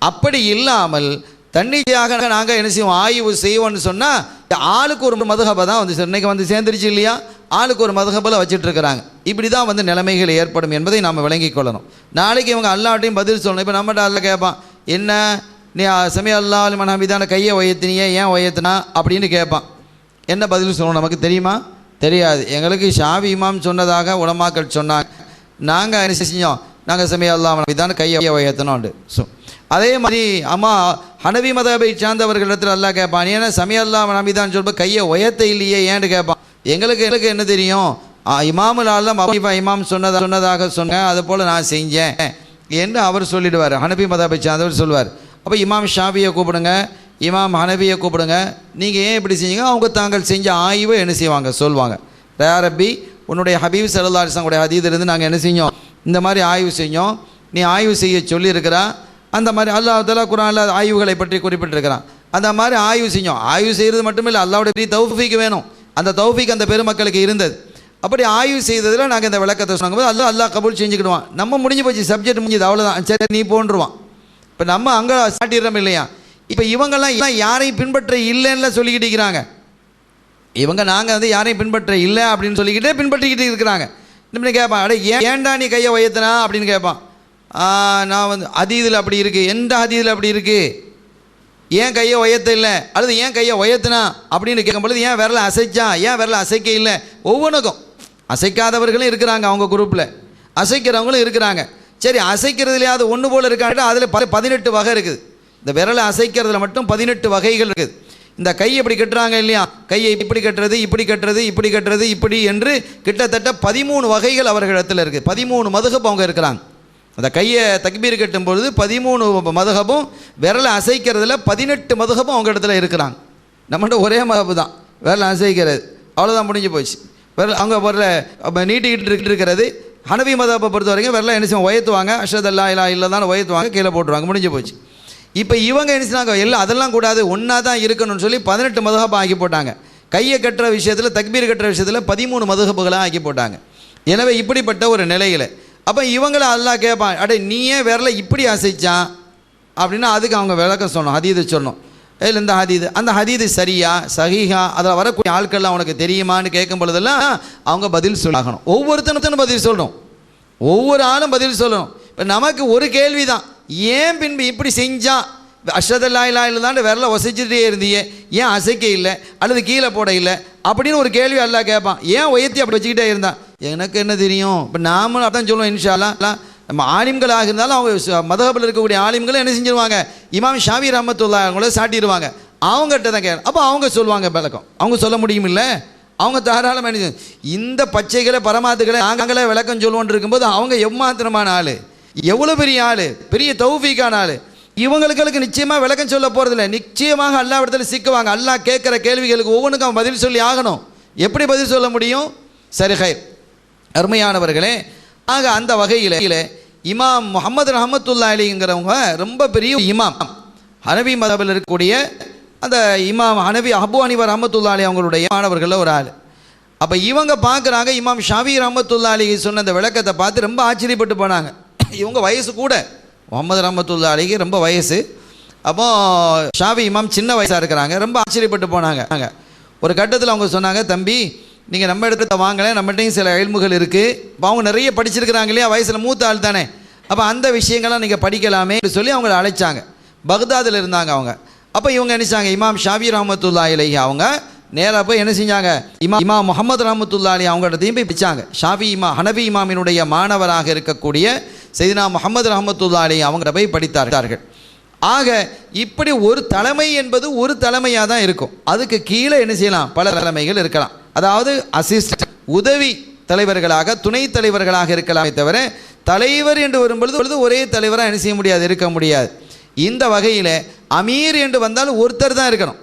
அப்படி இல்லாமல் தன்னிச்சையாக நாங்கள் என்ன செய்வோம்? ஆய்வு செய்வோம்னு சொன்னால் ஆளுக்கு ஒரு மதுஹபை தான் வந்து இன்றைக்கி வந்து சேர்ந்துருச்சு இல்லையா? ஆளுக்கு ஒரு மதுஹபில் வச்சுட்ருக்கிறாங்க. இப்படி தான் வந்து நிலைமைகள் ஏற்படும் என்பதை நாம் விளங்கிக் கொள்ளணும். நாளைக்கு இவங்க அல்லாட்டையும் பதில் சொல்லணும். இப்போ நம்மகிட்ட அல்ல கேட்பான், என்ன நீ சமய அல்லா லிமன் ஹமீதான கையை உயர்த்தினியே, ஏன் உயர்த்தினா அப்படின்னு கேட்பான். என்ன பதில் சொல்லணும் நமக்கு தெரியுமா? தெரியாது. எங்களுக்கு ஷாஃபி இமாம் சொன்னதாக உலமாக்கள் சொன்னாங்க, நாங்கள் என்ன செஞ்சோம்? நாங்கள் சமய அல்லா ஹமீதான கையை உயர்த்தினோண்டு. அதே மாதிரி அம்மா ஹனவி மதபை சார்ந்தவர்களிடத்தில் அல்லா கேட்பான், ஏன்னா சமய அல்லா ஹமீதான் சொல்லும்போது கையை உயர்த்த இல்லையே ஏன்னு கேட்பான். எங்களுக்கு என்ன தெரியும்? இமாமுல் ஆலம் இமாம் சொன்னதாக சொன்னேன், அது போல் நான் செஞ்சேன் என்று அவர் சொல்லிடுவார். ஹனபி மதபை சார்ந்தவர் சொல்லுவார். அப்போ இமாம் ஷாஃபியை கூப்பிடுங்க, இமாம் ஹனபியை கூப்பிடுங்க, நீங்கள் ஏன் இப்படி செஞ்சீங்க? அவங்க தாங்கள் செஞ்ச ஆய்வை என்ன செய்வாங்க? சொல்லுவாங்க. யா ரப்பி, உன்னுடைய ஹபீப் ஸல்லல்லாஹு அலைஹி வஸல்லம் ஹதீஸிலிருந்து நாங்கள் என்ன செஞ்சோம்? இந்த மாதிரி ஆய்வு செஞ்சோம், நீ ஆய்வு செய்ய சொல்லியிருக்கிறா. அந்த மாதிரி அல்லாஹ் தஆலா குர்ஆனில் ஆய்வுகளை பற்றி குறிப்பிட்டிருக்கிறான். அந்த மாதிரி ஆய்வு செஞ்சோம். ஆய்வு செய்கிறது மட்டுமில்லை, அல்லாஹ்வுடைய தௌஃபீக் வேணும். அந்த தௌஃபீக் அந்த பெருமக்களுக்கு இருந்தது. அப்படி ஆய்வு செய்ததில் நாங்கள் இந்த விளக்கத்தை சொன்னாங்க. அல்லாஹ் கபூல் செஞ்சுக்கிடுவான். நம்ம முடிஞ்சு போச்சு, சப்ஜெக்ட் முடிஞ்சது, அவ்வளோதான், சரி நீ போன்றுவான். இப்போ நம்ம அங்கே சாட்டிடுறோம் இல்லையா? இப்போ இவங்கெல்லாம் யாரையும் பின்பற்ற இல்லைன்னு சொல்லிக்கிட்டு இருக்கிறாங்க. இவங்க நாங்கள் வந்து யாரையும் பின்பற்ற இல்லை அப்படின்னு சொல்லிக்கிட்டே பின்பற்றிக்கிட்டு இருக்கிறாங்க. இப்படி கேட்பான், அடே ஏன்டா நீ கையை உயர்த்தினா அப்படின்னு கேட்பான். நான் வந்து ஹதீஸில் அப்படி இருக்குது. எந்த ஹதீஸில் அப்படி இருக்குது? ஏன் கையை உயர்த்த இல்லை, அல்லது ஏன் கையை உயர்த்தினா அப்படின்னு கேட்கும் பொழுது ஏன் விரலை அசைச்சான், ஏன் விரலை அசைக்க இல்லை? ஒவ்வொன்றுக்கும் அசைக்காதவர்களும் இருக்கிறாங்க, அவங்க குரூப்பில் அசைக்கிறவங்களும் இருக்கிறாங்க. சரி, அசைக்கிறதுலையாவது ஒன்று போல் இருக்காண்டா அதில் 18 வகை இருக்குது. இந்த விரலை அசைக்கிறதுல மட்டும் 18 வகைகள் இருக்குது. இந்த கையை இப்படி கட்டுறாங்க இல்லையா? கையை இப்படி கட்டுறது, இப்படி கட்டுறது, இப்படி கட்டுறது, இப்படி என்று கிட்டத்தட்ட 13 வகைகள் அவர்களிடத்தில் இருக்குது. 13 மதுஹப் அவங்க இருக்கிறாங்க. அந்த கையை தக்பீர் கட்டும் பொழுது 13 மதுஹபும், விரலை அசைக்கிறதுல 18 மதுஹபும் அவங்க இடத்துல இருக்கிறாங்க. நம்மகிட்ட ஒரே மதுஹப் தான், விரலை அசைக்கிறது, அவ்வளோதான், முடிஞ்சு போச்சு. விரல் அவங்க விரல நீட்டிக்கிட்டு இருக்கிறது. ஹனவி மதஹப்பை பொறுத்த வரைக்கும் விரலை என்ன செய்வாங்க? உயர்த்துவாங்க. அஷ்ஹது அல்லா இலாஹ இல்லல்லாஹ் உயர்த்துவாங்க, கீழே போட்டுருவாங்க, முடிஞ்சு போச்சு. இப்போ இவங்க என்ன செய்வாங்க? எல்லாம் அதெல்லாம் கூடாது, ஒன்றா தான் இருக்கணும்னு சொல்லி 18 மதுஹப் ஆக்கி போட்டாங்க. கையை கட்டுற விஷயத்தில், தக்பீர் கட்டுற விஷயத்தில் 13 மதுஹப்புகளாக ஆக்கி போட்டாங்க. எனவே இப்படிப்பட்ட ஒரு நிலையில் அப்போ இவங்களை அல்லாஹ் கேட்பான், அடே நீ ஏன் விரலை இப்படி அசைச்சான் அப்படின்னா அதுக்கு அவங்க விளக்கம் சொன்னோம், ஹதீது சொன்னோம். இல்லை இந்த ஹதீது, அந்த ஹதீது சரியா சஹீஹா, அதில் வரக்கூடிய ஆட்கள்லாம் அவனுக்கு தெரியுமான்னு கேட்கும் பொழுதெல்லாம் அவங்க பதில் சொல்லாகணும். ஒவ்வொருத்தனும் பதில் சொல்லணும், ஒவ்வொரு ஆளும் பதில் சொல்லணும். இப்போ நமக்கு ஒரு கேள்வி தான், ஏன் பின்பு இப்படி செஞ்சான்? அஷ்ஹது அல்லா இலாஹ இல்லல்லாஹ் விரலை ஒசைச்சிட்டே இருந்தியே, ஏன் அசைக்க இல்லை அல்லது கீழே போட இல்லை அப்படின்னு ஒரு கேள்வி அல்லாஹ் கேட்பான். ஏன் உயர்த்தி அப்படி வச்சுக்கிட்டே இருந்தான்? எனக்கு என்ன தெரியும்? இப்போ நாமளும் அதான் சொல்லுவோம், இன்ஷா அல்லாஹ் நம்ம ஆலிம்களாக இருந்தாலும் அவங்க மதுஹபில் இருக்கக்கூடிய ஆலிம்களை என்ன செஞ்சிருவாங்க? இமாம் ஷாஃபி ரஹ்மத்துல்லாஹி அவங்கள சாட்டிடுவாங்க. அவங்ககிட்ட தான் கேட்க, அப்போ அவங்க சொல்லுவாங்க விளக்கம். அவங்க சொல்ல முடியும் இல்லை, அவங்க தாராளமாக இந்த பச்சைகளை பரமாத்துக்களை நாங்களே விளக்கம் சொல்லுவோன்னு இருக்கும்போது அவங்க எம்மாத்திரமான ஆள், எவ்வளோ பெரிய ஆள், பெரிய தௌஃபீக்கான ஆள். இவங்களுக்கு நிச்சயமாக விளக்கம் சொல்ல போகிறதில்ல, நிச்சயமாக அல்லாஹ் இடத்துல சிக்குவாங்க. அல்லாஹ் கேட்குற கேள்விகளுக்கு ஒவ்வொன்றுக்கும் அவன் பதில் சொல்லி ஆகணும். எப்படி பதில் சொல்ல முடியும்? சரி, ஹைர், அருமையானவர்களே. ஆக அந்த வகையில் இமாம் முஹம்மது ரஹ்மத்துல்லாஹி அலைஹிங்கிறவங்க ரொம்ப பெரிய இமாம். ஹனபி மதபில் இருக்கக்கூடிய அந்த இமாம் ஹனபி அபு ஹனீஃபா ரஹ்மத்துல்லாஹி அலைஹி அவங்களுடைய மாணவர்களில் ஒரு ஆள். அப்போ இவங்க பார்க்குறாங்க இமாம் ஷாஃபி ரஹ்மத்துல்லாஹி அலைஹி சொன்ன அந்த விளக்கத்தை பார்த்து ரொம்ப ஆச்சரியப்பட்டு போனாங்க. இவங்க வயசு கூட, முகமது ரஹ்மத்துல்லாஹி அலைஹி ரொம்ப வயசு. அப்போ ஷாஃபி இமாம் சின்ன வயசாக இருக்கிறாங்க, ரொம்ப ஆச்சரியப்பட்டு போனாங்க. ஒரு கட்டத்தில் அவங்க சொன்னாங்க, தம்பி நீங்கள் நம்ம இடத்துல வாங்கலை, நம்மகிட்டையும் சில இல்முகள் இருக்குது, இப்போ அவங்க நிறைய படிச்சிருக்கிறாங்க இல்லையா, வயசில் மூத்த ஆள் தானே, அப்போ அந்த விஷயங்கள்லாம் நீங்கள் படிக்கலாமே சொல்லி அவங்கள அழைச்சாங்க. பக்தாதில் இருந்தாங்க அவங்க. அப்போ இவங்க நினைச்சாங்க இமாம் ஷாஃபி ரஹ்மத்துல்லாஹி அலைஹி அவங்க நேராக போய் என்ன செஞ்சாங்க, இமாம் முகமது ரஹ்மத்துல்லாஹி அலைஹி அவங்கள்ட்டையும் போய் பிச்சாங்க. ஷாஃபி ஹனபி இமாமினுடைய மாணவராக இருக்கக்கூடிய சையதுனா முகமது ரஹ்மத்துல்லாஹி அலைஹி அவங்கள்ட்ட போய் படித்தார்கள். ஆக இப்படி ஒரு தலைமை என்பது ஒரு தலைமையாக தான் இருக்கும். அதுக்கு கீழே என்ன செய்யலாம், பல தலைமைகள் இருக்கலாம். அதாவது அசிஸ்டன்ட், உதவி தலைவர்களாக, துணை தலைவர்களாக இருக்கலாமே தவிர தலைவர் என்று வரும்பொழுது ஒரே தலைவராக என்ன செய்ய முடியாது, இருக்க முடியாது. இந்த வகையில் அமீர் என்று வந்தால் ஒருத்தர் தான் இருக்கணும்,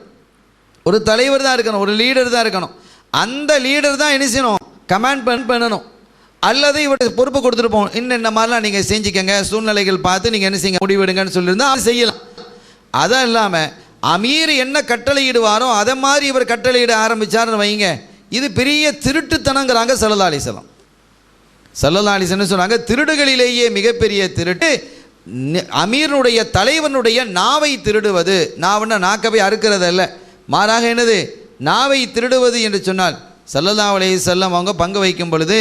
ஒரு தலைவர் தான் இருக்கணும், ஒரு லீடர் தான் இருக்கணும். அந்த லீடர் தான் என்ன செய்யணும், கமாண்ட் பண்ணணும். அல்லது இவருடைய பொறுப்பை கொடுத்துருப்போம், இன்னென்ன மாதிரிலாம் நீங்கள் செஞ்சுக்கங்க, சூழ்நிலைகள் பார்த்து நீங்கள் என்ன செய்ய முடிவெடுங்கன்னு சொல்லியிருந்தால் அது செய்யலாம். அதான் இல்லாமல் அமீர் என்ன கட்டளையிடுவாரோ அதை மாதிரி இவர் கட்டளையிட ஆரம்பித்தார்னு வைங்க, இது பெரிய திருட்டுத்தனங்கிறாங்க ஸல்லல்லாஹு அலைஹி வஸல்லம். ஸல்லல்லாஹு அலைஹி வஸல்லம் சொன்னாங்க, திருடுகளிலேயே மிகப்பெரிய திருட்டு அமீருடைய தலைவனுடைய நாவை திருடுவது. நாவன்னா நாக்கவை அறுக்கிறது அல்ல, மாறாக என்னது, நாவை திருடுவது என்று சொன்னால் ஸல்லல்லாஹு அலைஹி வஸல்லம் அவங்க பங்கு வைக்கும் பொழுது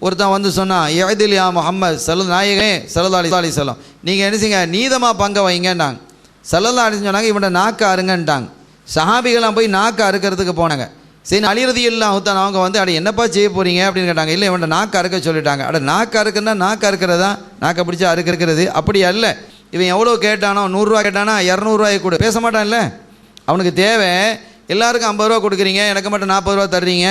ஒருத்தன் வந்து சொன்னான், யஅதில் யா முஹம்மது நாயகனே ஸல்லல்லாஹு அலைஹி வஸல்லம் நீங்கள் என்ன செய்யுங்க, நீதமாக பங்கு வைங்கன்னாங்க. ஸல்லல்லாஹு அலைஹி சொன்னாங்க, இவனை நாக்கு அறுங்கன்ட்டாங்க. சஹாபிகளாம் போய் நாக்கு அறுக்கிறதுக்கு போனாங்க. சரி, அலி ரலியல்லாஹு தஆலா அவங்க வந்து அட என்னப்பா செய்ய போகிறீங்க அப்படின்னு கேட்டாங்க. இல்லை, இவன்ட நாக்கு அறுக்க சொல்லிட்டாங்க. அட நாக்கு அறுக்குன்னா நாக்கு அறுக்கிறதா, நாக்கை பிடிச்சா அறுக்கிறது அப்படி அல்ல. இவன் எவ்வளோ கேட்டானோ, 100 ரூபா கேட்டானா 200 ரூபாயை கூட பேச மாட்டான்ல. அவனுக்கு தேவை எல்லாருக்கும் 50 ரூபா கொடுக்குறீங்க, எனக்கு மட்டும் 40 ரூபா தர்றீங்க.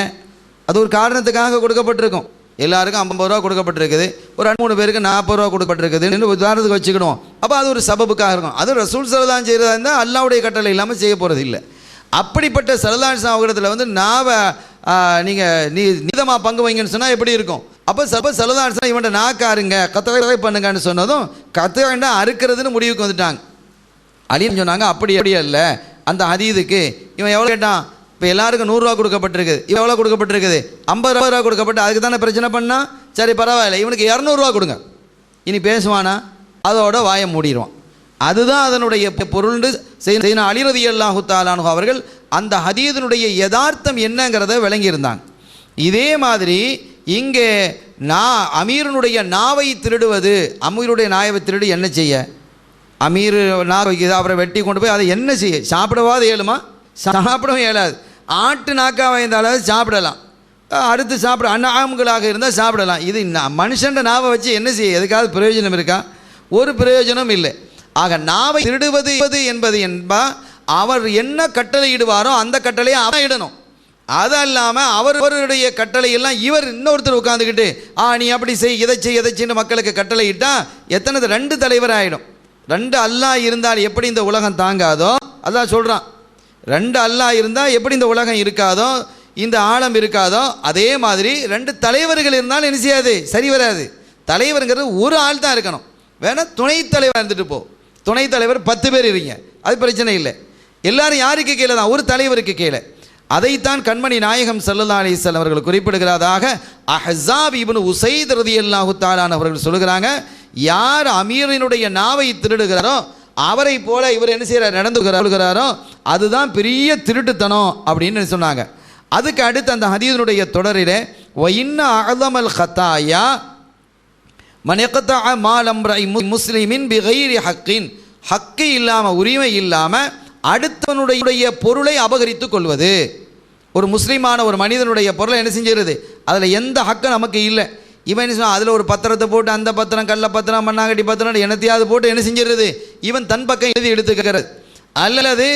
அது ஒரு காரணத்துக்காக கொடுக்கப்பட்டிருக்கும். எல்லாருக்கும் 50 ரூபா கொடுக்கப்பட்டிருக்குது, ஒரு 2-3 பேருக்கு 40 ரூபா கொடுக்கப்பட்டிருக்குது உதாரணத்துக்கு வச்சுக்கிடுவோம். அப்போ அது ஒரு சபபுக்காக இருக்கும். அது ரசூல் ஸல்லல்லாஹு செய்கிறதா இருந்தால் அல்லாஹ்வுடைய கட்டளை இல்லாமல் செய்ய போகிறது இல்லை. அப்படிப்பட்ட ஸல்லல்லாஹு அலைஹி வஸல்லம் வந்து நாவை நீங்கள் நீதமாக பங்கு வைங்கன்னு சொன்னால் எப்படி இருக்கும்? அப்போ ஸல்லல்லாஹு அலைஹி வஸல்லம் இவன்ட நாக்காருங்க கத்தகை பண்ணுங்கன்னு சொன்னதும் கத்தகைண்டா அறுக்கிறதுன்னு முடிவுக்கு வந்துட்டாங்க. அலின்னு சொன்னாங்க, அப்படி அல்ல, அந்த ஹதீதுக்கு இவன் எவ்வளோ கேட்டான், இப்போ எல்லாருக்கும் 100 ரூபா கொடுக்கப்பட்டிருக்குது, இவன் எவ்வளோ கொடுக்கப்பட்டிருக்குது, 50 ரூபா கொடுக்கப்பட்டு, அதுக்கு தானே பிரச்சனை பண்ணா, சரி பரவாயில்ல, இவனுக்கு 200 ரூபா கொடுங்க. இனி பேசுவானா, அதோட வாயை மூடிடுவான். அதுதான் அதனுடைய பொருள். சையதுனா அலி ரலியல்லாஹு தஆலா அன்ஹு அவர்கள் அந்த ஹதீஸினுடைய யதார்த்தம் என்னங்கிறத விளங்கியிருந்தாங்க. இதே மாதிரி இங்கே அமீரனுடைய நாவை திருடுவது, அமீருடைய நாவை திருடு என்ன செய்ய, அமீர் நாவை வைக்கிறது, அவரை வெட்டி கொண்டு போய் அதை என்ன செய்ய, சாப்பிடவாது இயலுமா, சாப்பிடவும் இயலாது. ஆட்டு நாக்காக இருந்தாலும் சாப்பிடலாம், அடுத்து சாப்பிட அன்னாம்களாக இருந்தால் சாப்பிடலாம். இது மனுஷன் நாவை வச்சு என்ன செய்ய, எதுக்காவது பிரயோஜனம் இருக்கா? ஒரு பிரயோஜனம் இல்லை. ஆக நாவை திருடுவது என்பது அவர் என்ன கட்டளையிடுவாரோ அந்த கட்டளையை அவன் இடணும். அது இல்லாமல் அவருடைய கட்டளையெல்லாம் இவர் இன்னொருத்தர் உட்காந்துக்கிட்டு நீ அப்படி செய், இதை செய்யன்னு மக்களுக்கு கட்டளை இட்டா எத்தனை 2 தலைவர் ஆகிடும். 2 அல்லாஹ் இருந்தால் எப்படி இந்த உலகம் தாங்காதோ, அல்லாஹ் சொல்கிறான், 2 அல்லாஹ் இருந்தால் எப்படி இந்த உலகம் இருக்காதோ, இந்த ஆழம் இருக்காதோ, அதே மாதிரி 2 தலைவர்கள் இருந்தாலும் என்ன செய்யாது, சரி வராது. தலைவருங்கிறது ஒரு ஆள் தான் இருக்கணும். வேணா துணைத் தலைவர் இருந்துட்டு போ, துணைத் தலைவர் 10 பேர் இருங்க, அது பிரச்சனை இல்லை. எல்லாரும் யாருக்கு கீழே தான், ஒரு தலைவருக்கு கீழே. அதைத்தான் கண்மணி நாயகம் ஸல்லல்லாஹு அலைஹி வஸல்லம் அவர்கள் குறிப்பிடுகிறதாக அஹ்ஸாப் இப்னு உஸைத் ரலியல்லாஹு தஆலா அவர்கள் சொல்கிறாங்க, யார் அமீரினுடைய நாவை திருடுகிறாரோ அவரை போல இவர் என்ன செய்கிறார், நடந்துகிறாரோ அதுதான் பெரிய திருட்டுத்தனம் அப்படின்னு சொன்னாங்க. அதுக்கு அடுத்து அந்த ஹதீஸினுடைய தொடரிலே வஇன்ன அஅஸமல் ஹத்தாயா மனிகத்தா மாலம்ரை முஸ்லிமின் பிகைரி ஹக்கின், ஹக்கு இல்லாமல், உரிமை இல்லாமல் அடுத்தவனுடைய பொருளை அபகரித்து கொள்வது. ஒரு முஸ்லீமான ஒரு மனிதனுடைய பொருளை என்ன செஞ்சிருது, அதில் எந்த ஹக்கும் நமக்கு இல்லை. இவன் என்ன சொன்னால் அதில் ஒரு பத்திரத்தை போட்டு, அந்த பத்திரம் கள்ள பத்திரம் மண்ணாங்கட்டி பத்திரம் என்னத்தையாவது போட்டு என்ன செஞ்சிருது, இவன் தன் பக்கம் எழுதி எடுத்துக்கிறது. அல்லது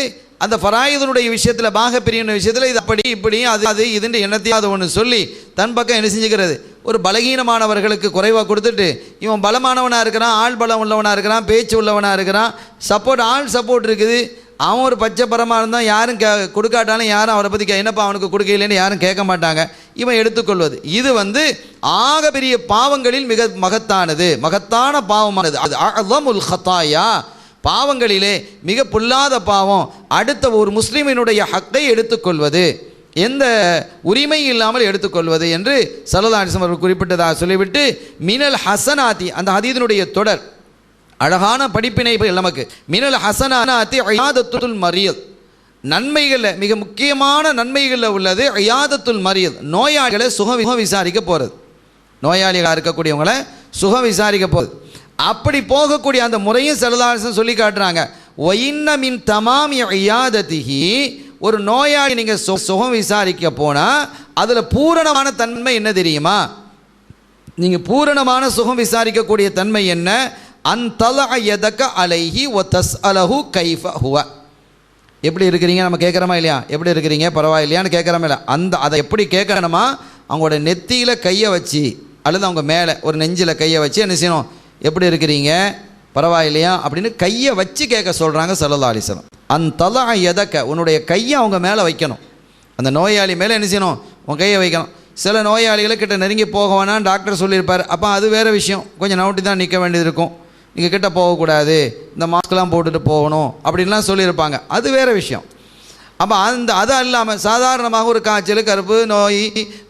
அந்த ஃபராயிதுனுடைய விஷயத்தில், பாகப்பிரிவின் விஷயத்தில் இது அப்படி இப்படி அது இதுன்னு என்னத்தையாவது ஒன்று சொல்லி தன் பக்கம் என்ன செஞ்சுக்கிறது. ஒரு பலகீனமானவர்களுக்கு குறைவாக கொடுத்துட்டு இவன் பலமானவனாக இருக்கிறான், ஆள் பலம் உள்ளவனாக இருக்கிறான், பேச்சு உள்ளவனாக இருக்கிறான், ஆள் சப்போர்ட் இருக்குது, அவன் ஒரு பச்சை பரமாக இருந்தால் யாரும் கொடுக்காட்டாலும் யாரும் அவரை பற்றி என்னப்பா அவனுக்கு கொடுக்கலைன்னு யாரும் கேட்க மாட்டாங்க, இவன் எடுத்துக்கொள்வது. இது ஆக பெரிய பாவங்களில் மிக மகத்தானது, மகத்தான பாவமானது. அது அஅஸமுல் ஹத்தாயா, பாவங்களிலே மிக பொல்லாத பாவம் அடுத்த ஒரு முஸ்லிமினுடைய ஹக்கை எடுத்துக்கொள்வது, எந்த உரிமை இல்லாமல் எடுத்துக்கொள்வது என்று ஸல்லல்லாஹு அலைஹி வஸல்லம் அவர்கள் குறிப்பிட்டதாக சொல்லிவிட்டு, மினல் ஹசனாத்தி, அந்த ஹதீஸினுடைய தொடர் அழகான படிப்பினை நமக்கு. மினல் ஹசனாத்தி இயாதத்துல் மரீத், நன்மைகளில் மிக முக்கியமான நன்மைகளில் உள்ளது இயாதத்துல் மரீத், நோயாளிகளை சுகம் விசாரிக்க போகிறது. நோயாளிகளாக இருக்கக்கூடியவங்களை சுகம் விசாரிக்க போகுது. அப்படி போகக்கூடிய அந்த முறையும் ஸல்லல்லாஹு அலைஹி வஸல்லம் சொல்லி காட்டுறாங்க. ஒயின்ன மின் தமாமி இயாதத்திஹி, ஒரு நோயாளி நீங்கள் சுகம் விசாரிக்க போனால் அதில் பூரணமான தன்மை என்ன தெரியுமா? நீங்கள் பூரணமான சுகம் விசாரிக்கக்கூடிய தன்மை என்ன? அன்தலஅ யதக அலைஹி வ தஸ்அலஹு கைஃப ஹுவ, எப்படி இருக்கிறீங்க நம்ம கேட்குறோமா இல்லையா? எப்படி இருக்கிறீங்க பரவாயில்லையான்னு கேட்குறோமா இல்லை? அதை எப்படி கேட்கணுமா? அவங்களோட நெத்தியில் கையை வச்சு அல்லது அவங்க மேலே ஒரு நெஞ்சில் கையை வச்சு என்ன செய்யணும்? எப்படி இருக்கிறீங்க பரவாயில்லையா அப்படின்னு கையை வச்சு கேட்க சொல்கிறாங்க ஸல்லல்லாஹு அலைஹி வஸல்லம். அன்தலஅ யதக, உன்னுடைய கையை அவங்க மேலே வைக்கணும். அந்த நோயாளி மேலே என்ன செய்யணும்? உன் கையை வைக்கணும். சில நோயாளிகளுக்கிட்ட நெருங்கி போக வேணாம் டாக்டர் சொல்லியிருப்பார். அப்போ அது வேறு விஷயம், கொஞ்சம் நவுட்டி தான் நிற்க வேண்டியது இருக்கும். நீங்கள் கிட்ட போகக்கூடாது, இந்த மாஸ்க்லாம் போட்டுட்டு போகணும் அப்படின்லாம் சொல்லியிருப்பாங்க, அது வேறு விஷயம். அப்போ அது இல்லாமல் சாதாரணமாக ஒரு காய்ச்சல், கருப்பு நோய்,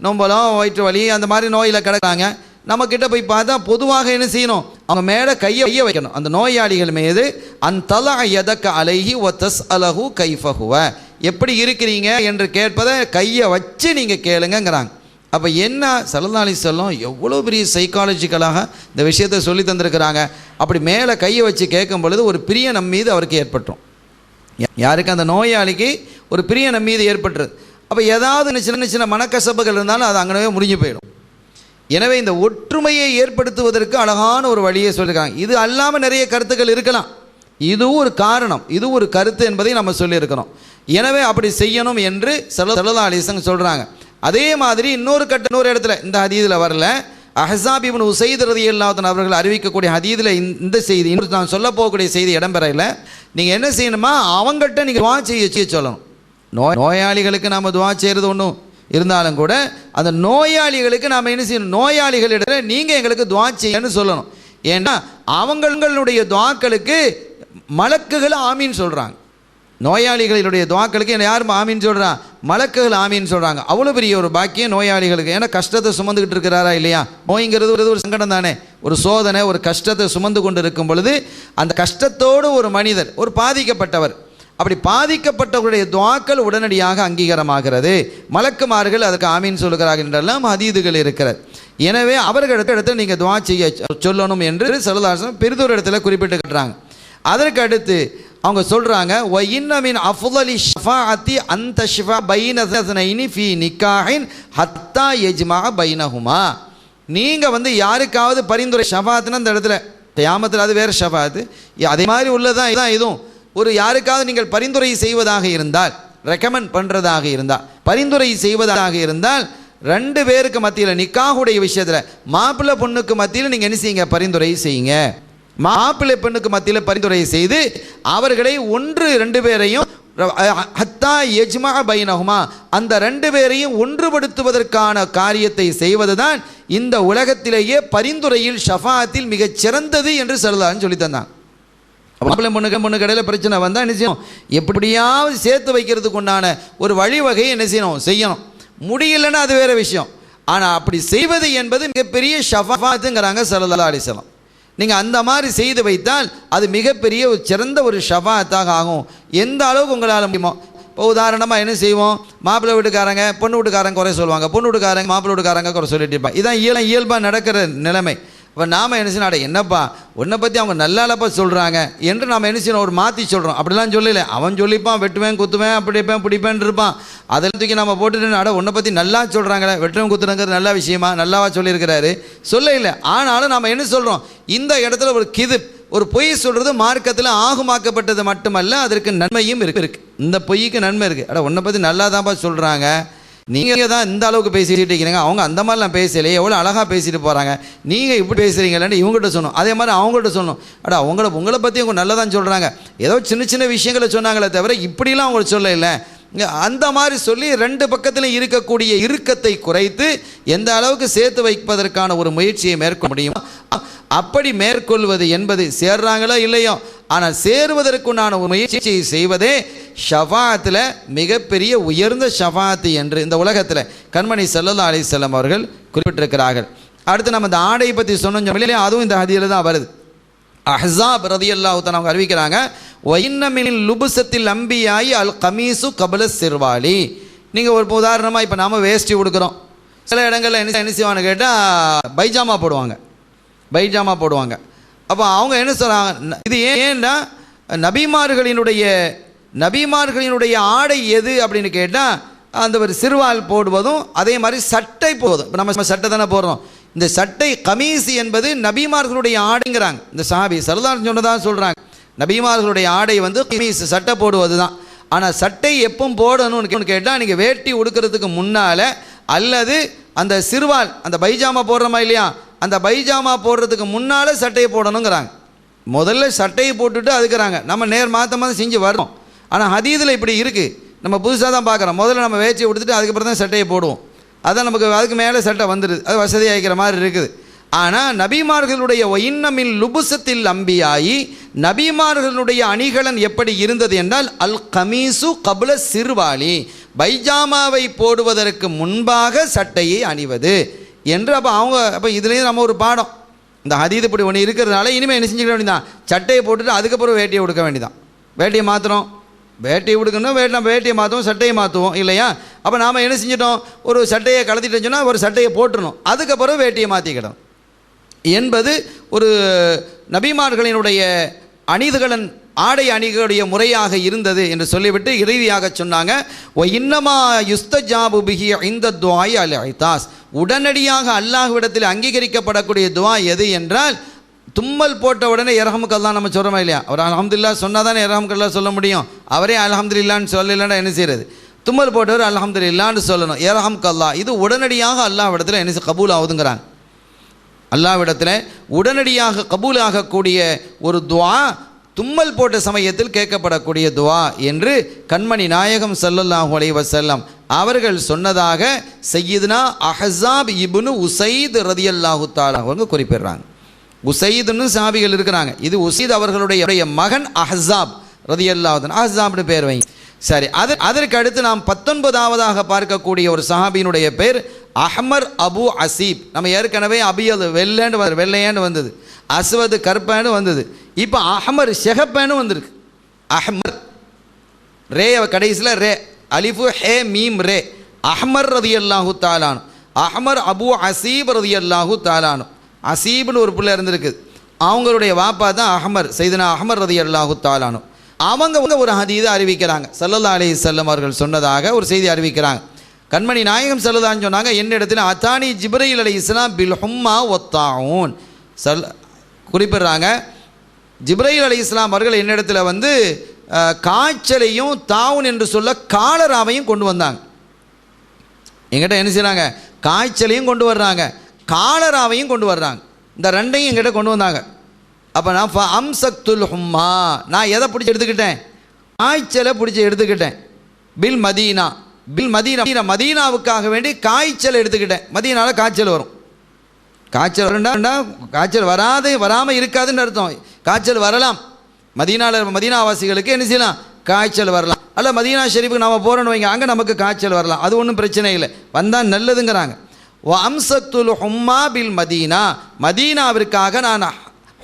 நொம்பலம், வயிற்று வலி அந்த மாதிரி நோயில் கிடக்காங்க, நம்மக்கிட்ட போய் பார்த்தா பொதுவாக என்ன செய்யணும்? அவங்க மேலே கையை வைக்கணும் அந்த நோயாளிகள் மீது. அன்தலஅ யதக அலைஹி வ தஸ்அலஹு கைஃப ஹுவ, எப்படி இருக்கிறீங்க என்று கேட்பதை கையை வச்சு நீங்கள் கேளுங்கிறாங்க. அப்போ என்ன ஸல்லல்லாஹு அலைஹி வஸல்லம் எவ்வளோ பெரிய சைக்காலஜிக்கலாக இந்த விஷயத்தை சொல்லி தந்திருக்கிறாங்க. அப்படி மேலே கையை வச்சு கேட்கும் பொழுது ஒரு பிரிய நம் மீது அவருக்கு ஏற்பட்டுரும். யாருக்கு? அந்த நோயாளிக்கு ஒரு பிரிய நம் மீது ஏற்பட்டுருது. அப்போ ஏதாவது சின்ன சின்ன மனக்கசப்புகள் இருந்தாலும் அது அங்கனவே முடிஞ்சு போயிடும். எனவே இந்த ஒற்றுமையை ஏற்படுத்துவதற்கு அழகான ஒரு வழியை சொல்லியிருக்காங்க. இது அல்லாமல் நிறைய கருத்துக்கள் இருக்கலாம், இதுவும் ஒரு காரணம், இது ஒரு கருத்து என்பதை நம்ம சொல்லியிருக்கிறோம். எனவே அப்படி செய்யணும் என்று ஸல்லல்லாஹு அலைஹி வஸல்லம் சொல்கிறாங்க. அதே மாதிரி இன்னொரு இடத்துல இந்த ஹதீஸில் வரல, அஹ்ஸாப் இப்னு உஸைத் ரலியல்லாஹு அன்ஹு அவர்கள் அறிவிக்கக்கூடிய ஹதீஸில் இந்த செய்தி, நான் சொல்ல போகக்கூடிய செய்தி இடம்பெறல. நீங்கள் என்ன செய்யணுமா? அவங்கள்ட்ட நீங்கள் துஆ செய்ய சொல்லணும். நோயாளிகளுக்கு நாம் துஆ செய்கிறது ஒன்றும் இருந்தாலும் கூட அந்த நோயாளிகளுக்கு நாம் என்ன செய்யணும்? நோயாளிகளிடத்தில் நீங்கள் எங்களுக்கு துஆ செய்யன்னு சொல்லணும். ஏன்னா அவங்களுடைய துஆக்களுக்கு மலக்குகள் ஆமீன் சொல்கிறாங்க. நோயாளிகளுடைய துஆக்களுக்கு யாரும் ஆமீன் சொல்கிறான்? மலக்குகள் ஆமீன் சொல்கிறாங்க. அவ்வளோ பெரிய ஒரு பாக்கியம் நோயாளிகளுக்கு. ஏன்னா கஷ்டத்தை சுமந்துக்கிட்டு இருக்கிறாரா இல்லையா? நோய்ங்கிறது ஒரு சங்கடம் தானே, ஒரு சோதனை, ஒரு கஷ்டத்தை சுமந்து கொண்டு இருக்கும் பொழுது அந்த கஷ்டத்தோடு ஒரு மனிதர், ஒரு பாதிக்கப்பட்டவர், அப்படி பாதிக்கப்பட்டவருடைய துஆக்கள் உடனடியாக அங்கீகாரமாகிறது. மலக்குமார்கள் அதுக்கு ஆமீன் சொல்லுகிறார்கள் என்றெல்லாம் ஹதீதுகள் இருக்கிறது. எனவே அவர்களிடத்தில் நீங்கள் துஆ செய்ய சொல்லணும் என்று ஸல்லல்லாஹு அலைஹி வஸல்லம் பெரிதொரு இடத்துல குறிப்பிட்டு காட்டுறாங்க. அதற்கு அடுத்து அவங்க சொல்கிறாங்க, வ இன்ன மின் அஃதலி ஷஃபாஅத்தி அன் தஷ்ஃபா பைன ஸனைனி ஃபீ நிக்காஹின் ஹத்தா யஜ்மா பைனஹுமா. நீங்கள் யாருக்காவது பரிந்துரை, ஷஃபாஅத்னா அந்த இடத்துல கியாமத்தில் அது வேறு ஷஃபாஅத், அதே மாதிரி உள்ளதான் இதான் இதுவும். ஒரு யாருக்காவது நீங்கள் பரிந்துரை செய்வதாக இருந்தால், ரெக்கமெண்ட் பண்ணுறதாக இருந்தால், பரிந்துரை செய்வதாக இருந்தால், ரெண்டு பேருக்கு மத்தியில் நிக்காஹுடைய விஷயத்தில் மாப்பிள்ளை பொண்ணுக்கு மத்தியில் நீங்கள் என்ன செய்யுங்க? பரிந்துரை செய்யுங்க. மாப்பிள்ளை பெண்ணுக்கு மத்தியில் பரிந்துரை செய்து அவர்களை ரெண்டு பேரையும் ஹத்தா யஜ்மா பைனஹுமா, அந்த ரெண்டு பேரையும் ஒன்றுபடுத்துவதற்கான காரியத்தை செய்வது தான் இந்த உலகத்திலேயே பரிந்துரையில் ஷஃபாஅத்தில் மிகச் சிறந்தது என்று ஸல்லல்லாஹு சொல்லி தந்தாங்க. மாப்பிள்ளை பொண்ணுக்கு இடையில பிரச்சனை வந்தால் என்ன செய்யணும்? எப்படியாவது சேர்த்து வைக்கிறதுக்கு உண்டான ஒரு வழிவகையை என்ன செய்யணும். முடியலைன்னா அது வேறு விஷயம். ஆனால் அப்படி செய்வது என்பது மிகப்பெரிய ஷஃபாஅத்துங்கிறாங்க ஸல்லல்லாஹு அலைஹி வஸல்லம். நீங்கள் அந்த மாதிரி செய்து வைத்தால் அது மிகப்பெரிய ஒரு சிறந்த ஒரு ஷஃபாஅத்தாக ஆகும். எந்த அளவுக்கு உங்களால் முடியுமோ. இப்போ உதாரணமாக என்ன செய்வோம்? மாப்பிள்ளை வீட்டுக்காரங்க பொண்ணு வீட்டுக்காரங்க குறை சொல்லுவாங்க, பொண்ணு வீட்டுக்காரங்க மாப்பிள்ளை வீட்டுக்காரங்க குறை சொல்லிட்டு இருப்பாங்க. இதான் இயல்பாக நடக்கிற நிலைமை. இப்போ நாம் என்ன செய்யணும்? என்னப்பா உன்னை பற்றி அவங்க நல்லாலப்பா சொல்கிறாங்க என்று நாம் என்ன செய்யணும்? ஒரு மாற்றி சொல்கிறோம். அப்படிலாம் சொல்லலை, அவன் சொல்லிப்பான், வெட்டுவேன் குத்துவேன் அப்படிப்பேன் பிடிப்பேன் இருப்பான். அதெல்லாம் தூக்கி நம்ம போட்டுட்டு உன்னை பற்றி நல்லா சொல்கிறாங்களே, வெட்டுவேன் குத்துறங்கிறது நல்ல விஷயமா, நல்லாவா சொல்லியிருக்கிறாரு? சொல்ல இல்லை. ஆனாலும் நாம் என்ன சொல்கிறோம்? இந்த இடத்துல ஒரு கிதுப், ஒரு பொய் சொல்கிறது மார்க்கத்தில் ஆகுமாக்கப்பட்டது மட்டுமல்ல, அதற்கு நன்மையும் இருக்கு. இந்த பொய்க்கு நன்மை இருக்குது. உன்னை பற்றி நல்லா தான்ப்பா சொல்கிறாங்க, நீங்கள் தான் இந்த அளவுக்கு பேசிட்டு இருக்கிறீங்க, அவங்க அந்த மாதிரிலாம் பேசலையே, எவ்வளோ அழகாக பேசிட்டு போகிறாங்க, நீங்கள் இப்படி பேசுகிறீங்களேன்னு இவங்ககிட்ட சொன்னோம். அதே மாதிரி அவங்கள்ட்ட சொன்னோம், உங்களை பற்றி அவங்க நல்லா தான் சொல்கிறாங்க, ஏதோ சின்ன சின்ன விஷயங்களை சொன்னாங்களே தவிர இப்படிலாம் அவங்களுக்கு சொல்ல இல்லை, அந்த மாதிரி சொல்லி ரெண்டு பக்கத்திலும் இருக்கக்கூடிய இறுக்கத்தை குறைத்து எந்த அளவுக்கு சேர்த்து வைப்பதற்கான ஒரு முயற்சியை மேற்கொள்ள முடியும். அப்படி மேற்கொள்வது என்பது சேர்றாங்களோ இல்லையோ, ஆனால் சேருவதற்குண்டான ஒரு முயற்சியை செய்வதே ஷஃபாத்தில் மிகப்பெரிய உயர்ந்த ஷஃபாத்து என்று இந்த உலகத்தில் கண்மணி ஸல்லல்லாஹு அலைஹி வஸல்லம் அவர்கள் குறிப்பிட்டிருக்கிறார்கள். அடுத்து நம்ம இந்த ஆடை பற்றி சொன்னோம் இல்லையா, அதுவும் இந்த ஹதீஸில் தான் வருது. அஹ்ஸாப் ரலியல்லாஹு தஆலா அவங்க அறிவிக்கிறாங்க, வஇன்ன மின் லுபுஸத்தில் அம்பியாயி அல் கமீசு கபல சிர்வாலி. நீங்கள் ஒரு உதாரணமாக இப்போ நாம் வேஷ்டி கொடுக்குறோம், சில இடங்களில் என்ன செய்வான்னு கேட்டால் பைஜாமா போடுவாங்க. அப்போ அவங்க என்ன சொல்கிறாங்க, இது ஏன்னா நபிமார்களினுடைய ஆடை எது அப்படின்னு கேட்டால் அந்த ஒரு சிறுவால் போடுவதும் அதே மாதிரி சட்டை போடுவதும். இப்போ நம்ம சட்டை தானே போடுறோம், இந்த சட்டை கமீஸ் என்பது நபிமார்களுடைய ஆடைங்கிறாங்க. இந்த சஹாபி ஸல்லல்லாஹு சொன்னதாக சொல்கிறாங்க, நபிமார்களுடைய ஆடை வந்து கமீஸ் சட்டை போடுவது தான். ஆனால் சட்டை எப்போ போடணும்னு கேட்டால் நீங்கள் வேட்டி உடுக்கிறதுக்கு முன்னால் அல்லது அந்த சிறுவால் அந்த பைஜாமா போடுறோமா இல்லையா, அந்த பைஜாமா போடுறதுக்கு முன்னால் சட்டையை போடணுங்கிறாங்க. முதல்ல சட்டையை போட்டுட்டு அதுக்குறாங்க, நம்ம மாற்ற செஞ்சு வரோம். ஆனால் ஹதீஸில் இப்படி இருக்குது, நம்ம புதுசாக தான் பார்க்குறோம். முதல்ல நம்ம வேச்சியை கொடுத்துட்டு அதுக்கப்புறம் தான் சட்டையை போடுவோம். அதான் நமக்கு அதுக்கு மேலே சட்டை வந்துடுது, அது வசதியாக இருக்கிற மாதிரி இருக்குது. ஆனால் நபிமார்களுடைய ஒயின்னமில் லுபுசத்தில் அம்பியாயி, நபிமார்களுடைய அணிகலன் எப்படி இருந்தது என்றால் அல் கமீசு கபுல சிறுவாலி, பைஜாமாவை போடுவதற்கு முன்பாக சட்டையை அணிவது என்று. அப்போ இதுலேயும் நம்ம ஒரு பாடம், இந்த ஹதீஸ் இப்படி ஒன்று இருக்கிறதுனால இனிமேல் என்ன செஞ்சுக்க வேண்டியதான், சட்டையை போட்டுட்டு அதுக்கப்புறம் வேட்டியை உடுக்க வேண்டியதான். வேட்டியை மாற்றுறோம், வேட்டியை உடுக்கணும், நம்ம வேட்டியை மாற்றுவோம், சட்டையை மாற்றுவோம் இல்லையா. அப்போ நாம் என்ன செஞ்சிட்டோம், ஒரு சட்டையை கலத்திட்டு சொன்னால் ஒரு சட்டையை போட்டுடணும், அதுக்கப்புறம் வேட்டியை மாற்றிக்கிடணும் என்பது ஒரு நபிமார்களினுடைய அணிதுகளன் ஆடை அணிகளுடைய முறையாக இருந்தது என்று சொல்லிவிட்டு இறுதியாக சொன்னாங்க, ஒ இன்னமா யுஸ்தஜாபு பிஹி இந்த துஆஇ அல் இதாஸ், உடனடியாக அல்லாஹ்விடத்தில் அங்கீகரிக்கப்படக்கூடிய துஆ எது என்றால், தும்மல் போட்ட உடனே இரஹமுக்கல்லா நம்ம சொல்கிறோமா இல்லையா, அவர் அல்ஹம்துலில்லாஹ் சொன்னால் தானே இரஹமுக்கல்லா சொல்ல முடியும். அவரே அல்ஹம்துலில்லாஹ்னு சொல்லலைன்னா என்ன செய்கிறது, தும்மல் போட்டவர் அல்ஹம்துலில்லாஹ்னு சொல்லணும், இரஹமுக்கல்லா. இது உடனடியாக அல்லாஹ்விடத்தில் என்ன கபூல் ஆகுதுங்கிறாங்க. அல்லாஹ்விடத்தில் உடனடியாக கபூல் ஆகக்கூடிய ஒரு துஆ தும்மல் போட்ட சமயத்தில் கேட்கப்படக்கூடிய துஆ என்று கண்மணி நாயகம் ஸல்லல்லாஹு அலைஹி வஸல்லம் அவர்கள் சொன்னதாக சய்யிதுனா அஹ்ஸாப் இப்னு உஸைத் ரலியல்லாஹு தஆலா அவங்க குறிப்பிடுறாங்க. உஸைதுன்னு சஹாபிகள் இருக்கிறாங்க, இது உஸைத் அவர்களுடைய மகன் அஹ்ஸாப் ரலியல்லாஹு தஆலா, அஹ்ஸாப்னு பேர் வைங்க. சரி, அதற்கு அடுத்து நாம் 19ஆவதாக பார்க்கக்கூடிய ஒரு சஹாபியினுடைய பேர் அஹ்மர் அபு அசீப். நம்ம ஏற்கனவே அபியல் வெள்ளையாண்டு வந்தது, அஸ்வது கருப்பான்னு வந்தது, இப்போ அஹ்மர் ஷெஹப்பேன்னு வந்திருக்கு. அஹ்மர் ரே கடைசியில் ரே, அலிஃபு ஹே மீம் ரே, அஹ்மர் ரலியல்லாஹு தஆலானு, அஹ்மர் அபு அசீப் ரலியல்லாஹு தஆலானு. அசீப்னு ஒரு பிள்ளை இருந்திருக்குது, அவங்களுடைய வாப்பா தான் அஹ்மர், சையதுனா அஹ்மர் ரலியல்லாஹு தஆலானு. அவங்க ஒரு ஹதீஸை அறிவிக்கிறாங்க, ஸல்லல்லாஹு அலைஹி வஸல்லம் அவர்கள் சொன்னதாக ஒரு செய்தி அறிவிக்கிறாங்க. கண்மணி நாயகம் ஸல்லல்லாஹு சொன்னாங்க, என்னிடத்தில் அத்தானி ஜிப்ரீல் அலைஹிஸ்ஸலாம் பில் ஹும்மா வத்தாஊன். குறிப்பிடுறாங்க, ஜிப்ரீல் அலைஹிஸ்ஸலாம் அவர்கள் என்னிடத்தில் வந்து காய்ச்சலையும் தாவுன் என்று சொல்ல காலராவையும் கொண்டு வந்தாங்க. எங்கிட்ட என்ன செய்கிறாங்க, காய்ச்சலையும் கொண்டு வர்றாங்க, காலராவையும் கொண்டு வர்றாங்க, இந்த ரெண்டையும் எங்கிட்ட கொண்டு வந்தாங்க. அப்போ நான் அம்சத்துல் ஹும்மா, நான் எதை பிடிச்சி எடுத்துக்கிட்டேன், காய்ச்சலை பிடிச்சி எடுத்துக்கிட்டேன். பில் மதீனா, மதீனாவுக்காக வேண்டி காய்ச்சல் எடுத்துக்கிட்டேன். மதீனாவில் காய்ச்சல் வரும், காய்ச்சல் வரண்டா, காய்ச்சல் வராமல் இருக்காதுன்னு அர்த்தம். காய்ச்சல் வரலாம், மதீனாவாசிகளுக்கு என்ன செய்யலாம், காய்ச்சல் வரலாம். அல்ல மதீனா ஷெரீஃபுக்கு நம்ம போகிறோன்னு வைங்க, அங்கே நமக்கு காய்ச்சல் வரலாம், அது ஒன்றும் பிரச்சனை இல்லை, வந்தால் நல்லதுங்கிறாங்க. அம்சத்துல் ஹும்மா பில் மதீனா, மதீனாவிற்காக நான்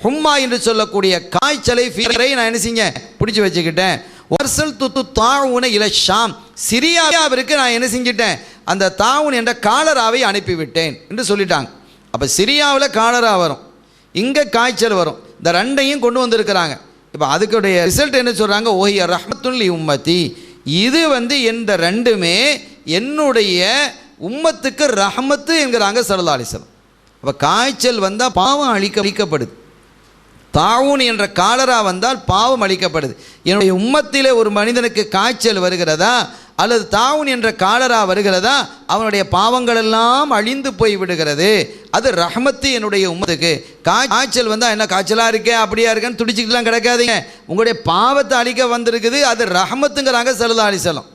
ஹும்மா என்று சொல்லக்கூடிய காய்ச்சலை ஃபீரை நான் என்ன செஞ்சேன், பிடிச்சி வச்சுக்கிட்டேன். வர்சல் துத்து தாவுன இல ஷாம், சிரியாவிற்கு நான் என்ன செஞ்சிட்டேன், அந்த தாவுன் என்ற காலராவை அனுப்பிவிட்டேன் என்று சொல்லிட்டாங்க. அப்போ சிரியாவில் காலரா வரும், இங்கே காய்ச்சல் வரும், இந்த ரெண்டையும் கொண்டு வந்திருக்கிறாங்க. இப்போ அதுக்குடைய ரிசல்ட் என்ன சொல்கிறாங்க, ஓஹிய ரஹ்மத்துல் லி உம்மத்தி, இது வந்து இந்த ரெண்டுமே என்னுடைய உம்மத்துக்கு ரஹ்மத்து என்கிறாங்க ஸல்லல்லாஹு அலைஹி வஸல்லம். அப்போ காய்ச்சல் வந்தால் பாவம் அழிக்கப்படுது, தாவூன் என்ற காலரா வந்தால் பாவம் அளிக்கப்படுது. என்னுடைய உம்மத்திலே ஒரு மனிதனுக்கு காய்ச்சல் வருகிறதா அல்லது தாவூன் என்ற காலரா வருகிறதா, அவனுடைய பாவங்கள் எல்லாம் அழிந்து போய் விடுகிறது. அது ரஹ்மத்து என்னுடைய உம்மத்துக்கு. காய்ச்சல் வந்தால் என்ன காய்ச்சலாக இருக்கே அப்படியா இருக்கேன்னு துடிச்சிக்கிட்டுலாம் கிடக்காதீங்க, உங்களுடைய பாவத்தை அழிக்க வந்திருக்குது, அது ரஹ்மத்துங்கிறாங்க ஸல்லல்லாஹு அலைஹி வஸல்லம்.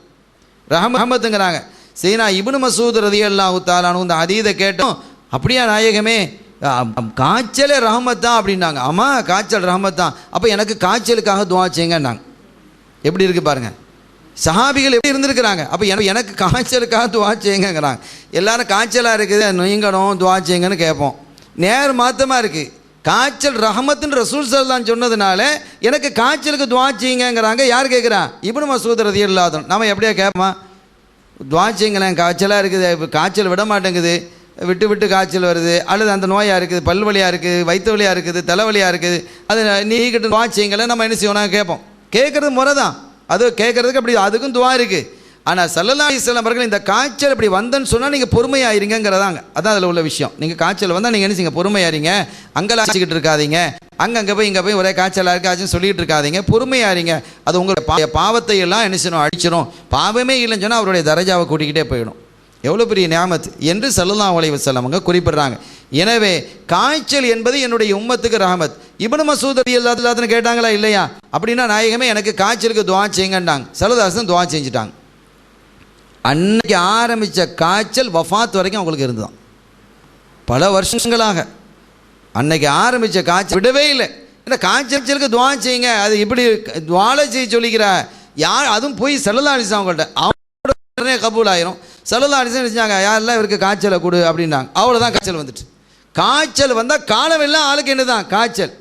ரஹமத்துங்கிறாங்க. சீனா இப்னு மசூத் ரலியல்லாஹு தஆலா அன்ஹு இந்த ஹதீஸை கேட்டோம், அப்படியா நாயகமே காய்ச்சலே ரஹமத் தான் அப்படின்னாங்க. ஆமாம், காய்ச்சல் ரஹமத் தான். அப்போ எனக்கு காய்ச்சலுக்காக துவா செய்யுங்கன்னாங்க. எப்படி இருக்குது பாருங்கள், சஹாபிகள் எப்படி இருந்திருக்கிறாங்க. அப்போ எனக்கு காய்ச்சலுக்காக துவா செய்யுங்கிறாங்க. எல்லாரும் காய்ச்சலாக இருக்குது நீங்களும் துவா செய்யுங்கன்னு கேட்போம். நேர் மாற்றமாக இருக்குது. காய்ச்சல் ரஹமத்துன்னு ரசூல் ஸல்லல்லாஹு சொன்னதுனால எனக்கு காய்ச்சலுக்கு துவா செய்யுங்கிறாங்க. யார் கேட்குறா? இப்னு மசூத் ரலியல்லாஹு அன்ஹு. நம்ம எப்படியா கேட்போமா? துவா செய்யுங்களேன், காய்ச்சலாக இருக்குது, இப்போ காய்ச்சல் விட மாட்டேங்குது, விட்டு விட்டு காய்ச்சல் வருது, அல்லது அந்த நோயாக இருக்குது, பல் வலியாக இருக்குது, வயிற்று வலியாக இருக்குது, தலைவலியாக இருக்குது, அது நீக்கிட்டு துவா செய்யுங்களேன் நம்ம என்ன செய்வோம்? கேட்போம். கேட்குறது முறை தான், அது கேட்குறதுக்கு அப்படி அதுக்கும் துவா இருக்குது. ஆனால் ஸல்லல்லாஹு அலைஹி வஸல்லம் அவர்கள் இந்த காய்ச்சல் இப்படி வந்தேன்னு சொன்னால் நீங்கள் பொறுமையாயிருங்கிறதாங்க. அதான் அதில் உள்ள விஷயம். நீங்கள் காய்ச்சல் வந்தால் நீங்கள் என்ன செய்யுங்க? பொறுமையாரிங்க. அங்கெல்லாம் ஆச்சிக்கிட்டு இருக்காதீங்க, அங்கே போய் இங்கே போய் ஒரே காய்ச்சலாக இருக்காச்சுன்னு சொல்லிகிட்டு இருக்காதீங்க, பொறுமையாரிங்க. அது உங்களுடைய பாவத்தை எல்லாம் என்ன செய்யணும்? அழிச்சிடும். பாவமே இல்லைன்னு சொன்னால் அவருடைய தரஜாவை கூட்டிக்கிட்டே போயிடும். எவ்வளோ பெரிய நியாமத் என்று ஸல்லல்லாஹு அலைஹி வஸல்லம் அவங்க குறிப்பிடுறாங்க. எனவே காய்ச்சல் என்பது என்னுடைய உம்மத்துக்கு ரஹமத். இப்னு மசூத் ரலியல்லாஹு அன்ஹு கேட்டாங்களா இல்லையா? அப்படின்னா நாயகமே எனக்கு காய்ச்சலுக்கு துவா செய்யுங்கன்னாங்க. ஸல்லல்லாஹு துவா செஞ்சுட்டாங்க. அன்னைக்கு ஆரம்பித்த காய்ச்சல் வஃபாத் வரைக்கும் அவங்களுக்கு இருந்துதான். பல வருஷங்களாக அன்னைக்கு ஆரம்பித்த காய்ச்சல் விடவே இல்லை. ஏன்னா காய்ச்சலுக்கு துவா செய்யுங்க, அது இப்படி துவாலை செய்ய சொல்லிக்கிற யார்? அதுவும் போய் ஸல்லல்லாஹு அலைஹி வஸல்லம் அவங்கள்ட்ட அவங்களே கபூல் ஆயிரும். ஸல்லல்லாஹு அலைஹி வஸல்லம் செஞ்சாங்க, யாரெல்லாம் இவருக்கு காய்ச்சலை கொடு அப்படின்னாங்க. அவ்வளோதான், காய்ச்சல் வந்துட்டு. காய்ச்சல் வந்தால் காலமெல்லாம் ஆளுக்கு என்ன தான் காய்ச்சல்.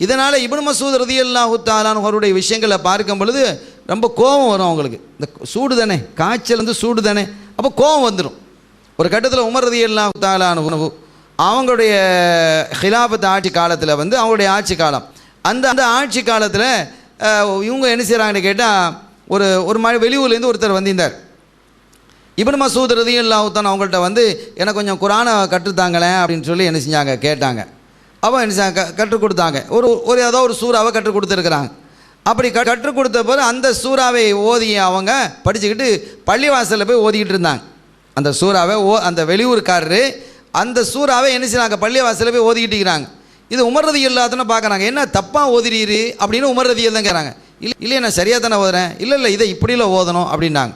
இதனால் இப்னு மசூத் ரலியல்லாஹு தஆலா அவருடைய விஷயங்களை பார்க்கும் பொழுது ரொம்ப கோபம் வரும் அவங்களுக்கு. இந்த சூடு தானே, காய்ச்சல் வந்து சூடு தானே, அப்போ கோபம் வந்துடும். ஒரு கட்டத்தில் உமர் ரலியல்லாஹு தஆலா அன்ஹு அவங்களுடைய ஹிலாஃபத் ஆட்சி காலத்தில் வந்து அவங்களுடைய ஆட்சி காலம், அந்த ஆட்சி காலத்தில் இவங்க என்ன செய்கிறாங்கன்னு கேட்டால் ஒரு வெளியூர்லேருந்து ஒருத்தர் வந்திருந்தார். இப்னு மசூத் ரலியல்லாஹு தஆலா அவங்கள்ட்ட வந்து எனக்கு கொஞ்சம் குர்ஆனை கற்றுத்தாங்களேன் அப்படின்னு சொல்லி என்ன செஞ்சாங்க? கேட்டாங்க. அவன் என்ன செஞ்சாங்க? கற்றுக் கொடுத்தாங்க. ஒரு ஏதோ ஒரு சூறாவை கற்றுக் கொடுத்துருக்குறாங்க. அப்படி கற்றுக் கொடுத்த போது அந்த சூறாவை ஓதி அவங்க படிச்சுக்கிட்டு பள்ளிவாசலில் போய் ஓதிக்கிட்டு இருந்தாங்க. அந்த சூறாவை அந்த வெளியூர்காரரு அந்த சூறாவை என்ன செய்றாங்க? பள்ளிவாசலில் போய் ஓதிக்கிட்டு இருக்கிறாங்க. இது உமர் ரலியல்லாஹு அன்ஹு பார்க்குறாங்க. என்ன தப்பாக ஓதிரீரு அப்படின்னு உமர் ரலியல்லாஹு தான் கேட்குறாங்க. இல்லை நான் சரியாக தானே ஓதுறேன். இல்லை இதை இப்படியில் ஓதணும் அப்படின்னாங்க.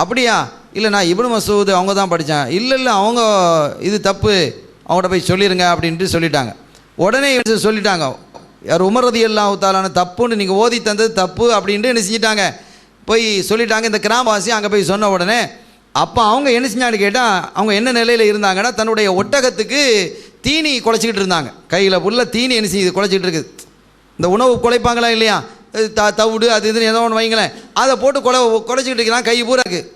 அப்படியா? இல்லை நான் இப்னு மசூத் அவங்க தான் படித்தேன். இல்லை அவங்க இது தப்பு, அவங்கள்ட்ட போய் சொல்லிடுங்க அப்படின்ட்டு சொல்லிட்டாங்க. உடனே சொல்லிட்டாங்க, யார்? உமர் ரலியல்லாஹு தஆலா தப்புன்னு நீங்கள் ஓதி தந்தது தப்பு அப்படின்ட்டு என்ன செஞ்சிட்டாங்க? போய் சொல்லிட்டாங்க. இந்த கிராமவாசி அங்கே போய் சொன்ன உடனே அப்போ அவங்க என்ன செஞ்சான்னு கேட்டால், அவங்க என்ன நிலையில் இருந்தாங்கன்னா தன்னுடைய ஒட்டகத்துக்கு தீனி குலைச்சிக்கிட்டு இருந்தாங்க. கையில் ஃபுல்லாக தீனி என்ன செய்யுது? குலைச்சிக்கிட்டு இருக்குது. இந்த உணவு குலைப்பாங்களா இல்லையா? தவிடு அது இதுன்னு ஏதோ ஒன்று வைங்களேன், அதை போட்டு குலைச்சிக்கிட்டு இருக்கிறான், கை பூரா இருக்குது.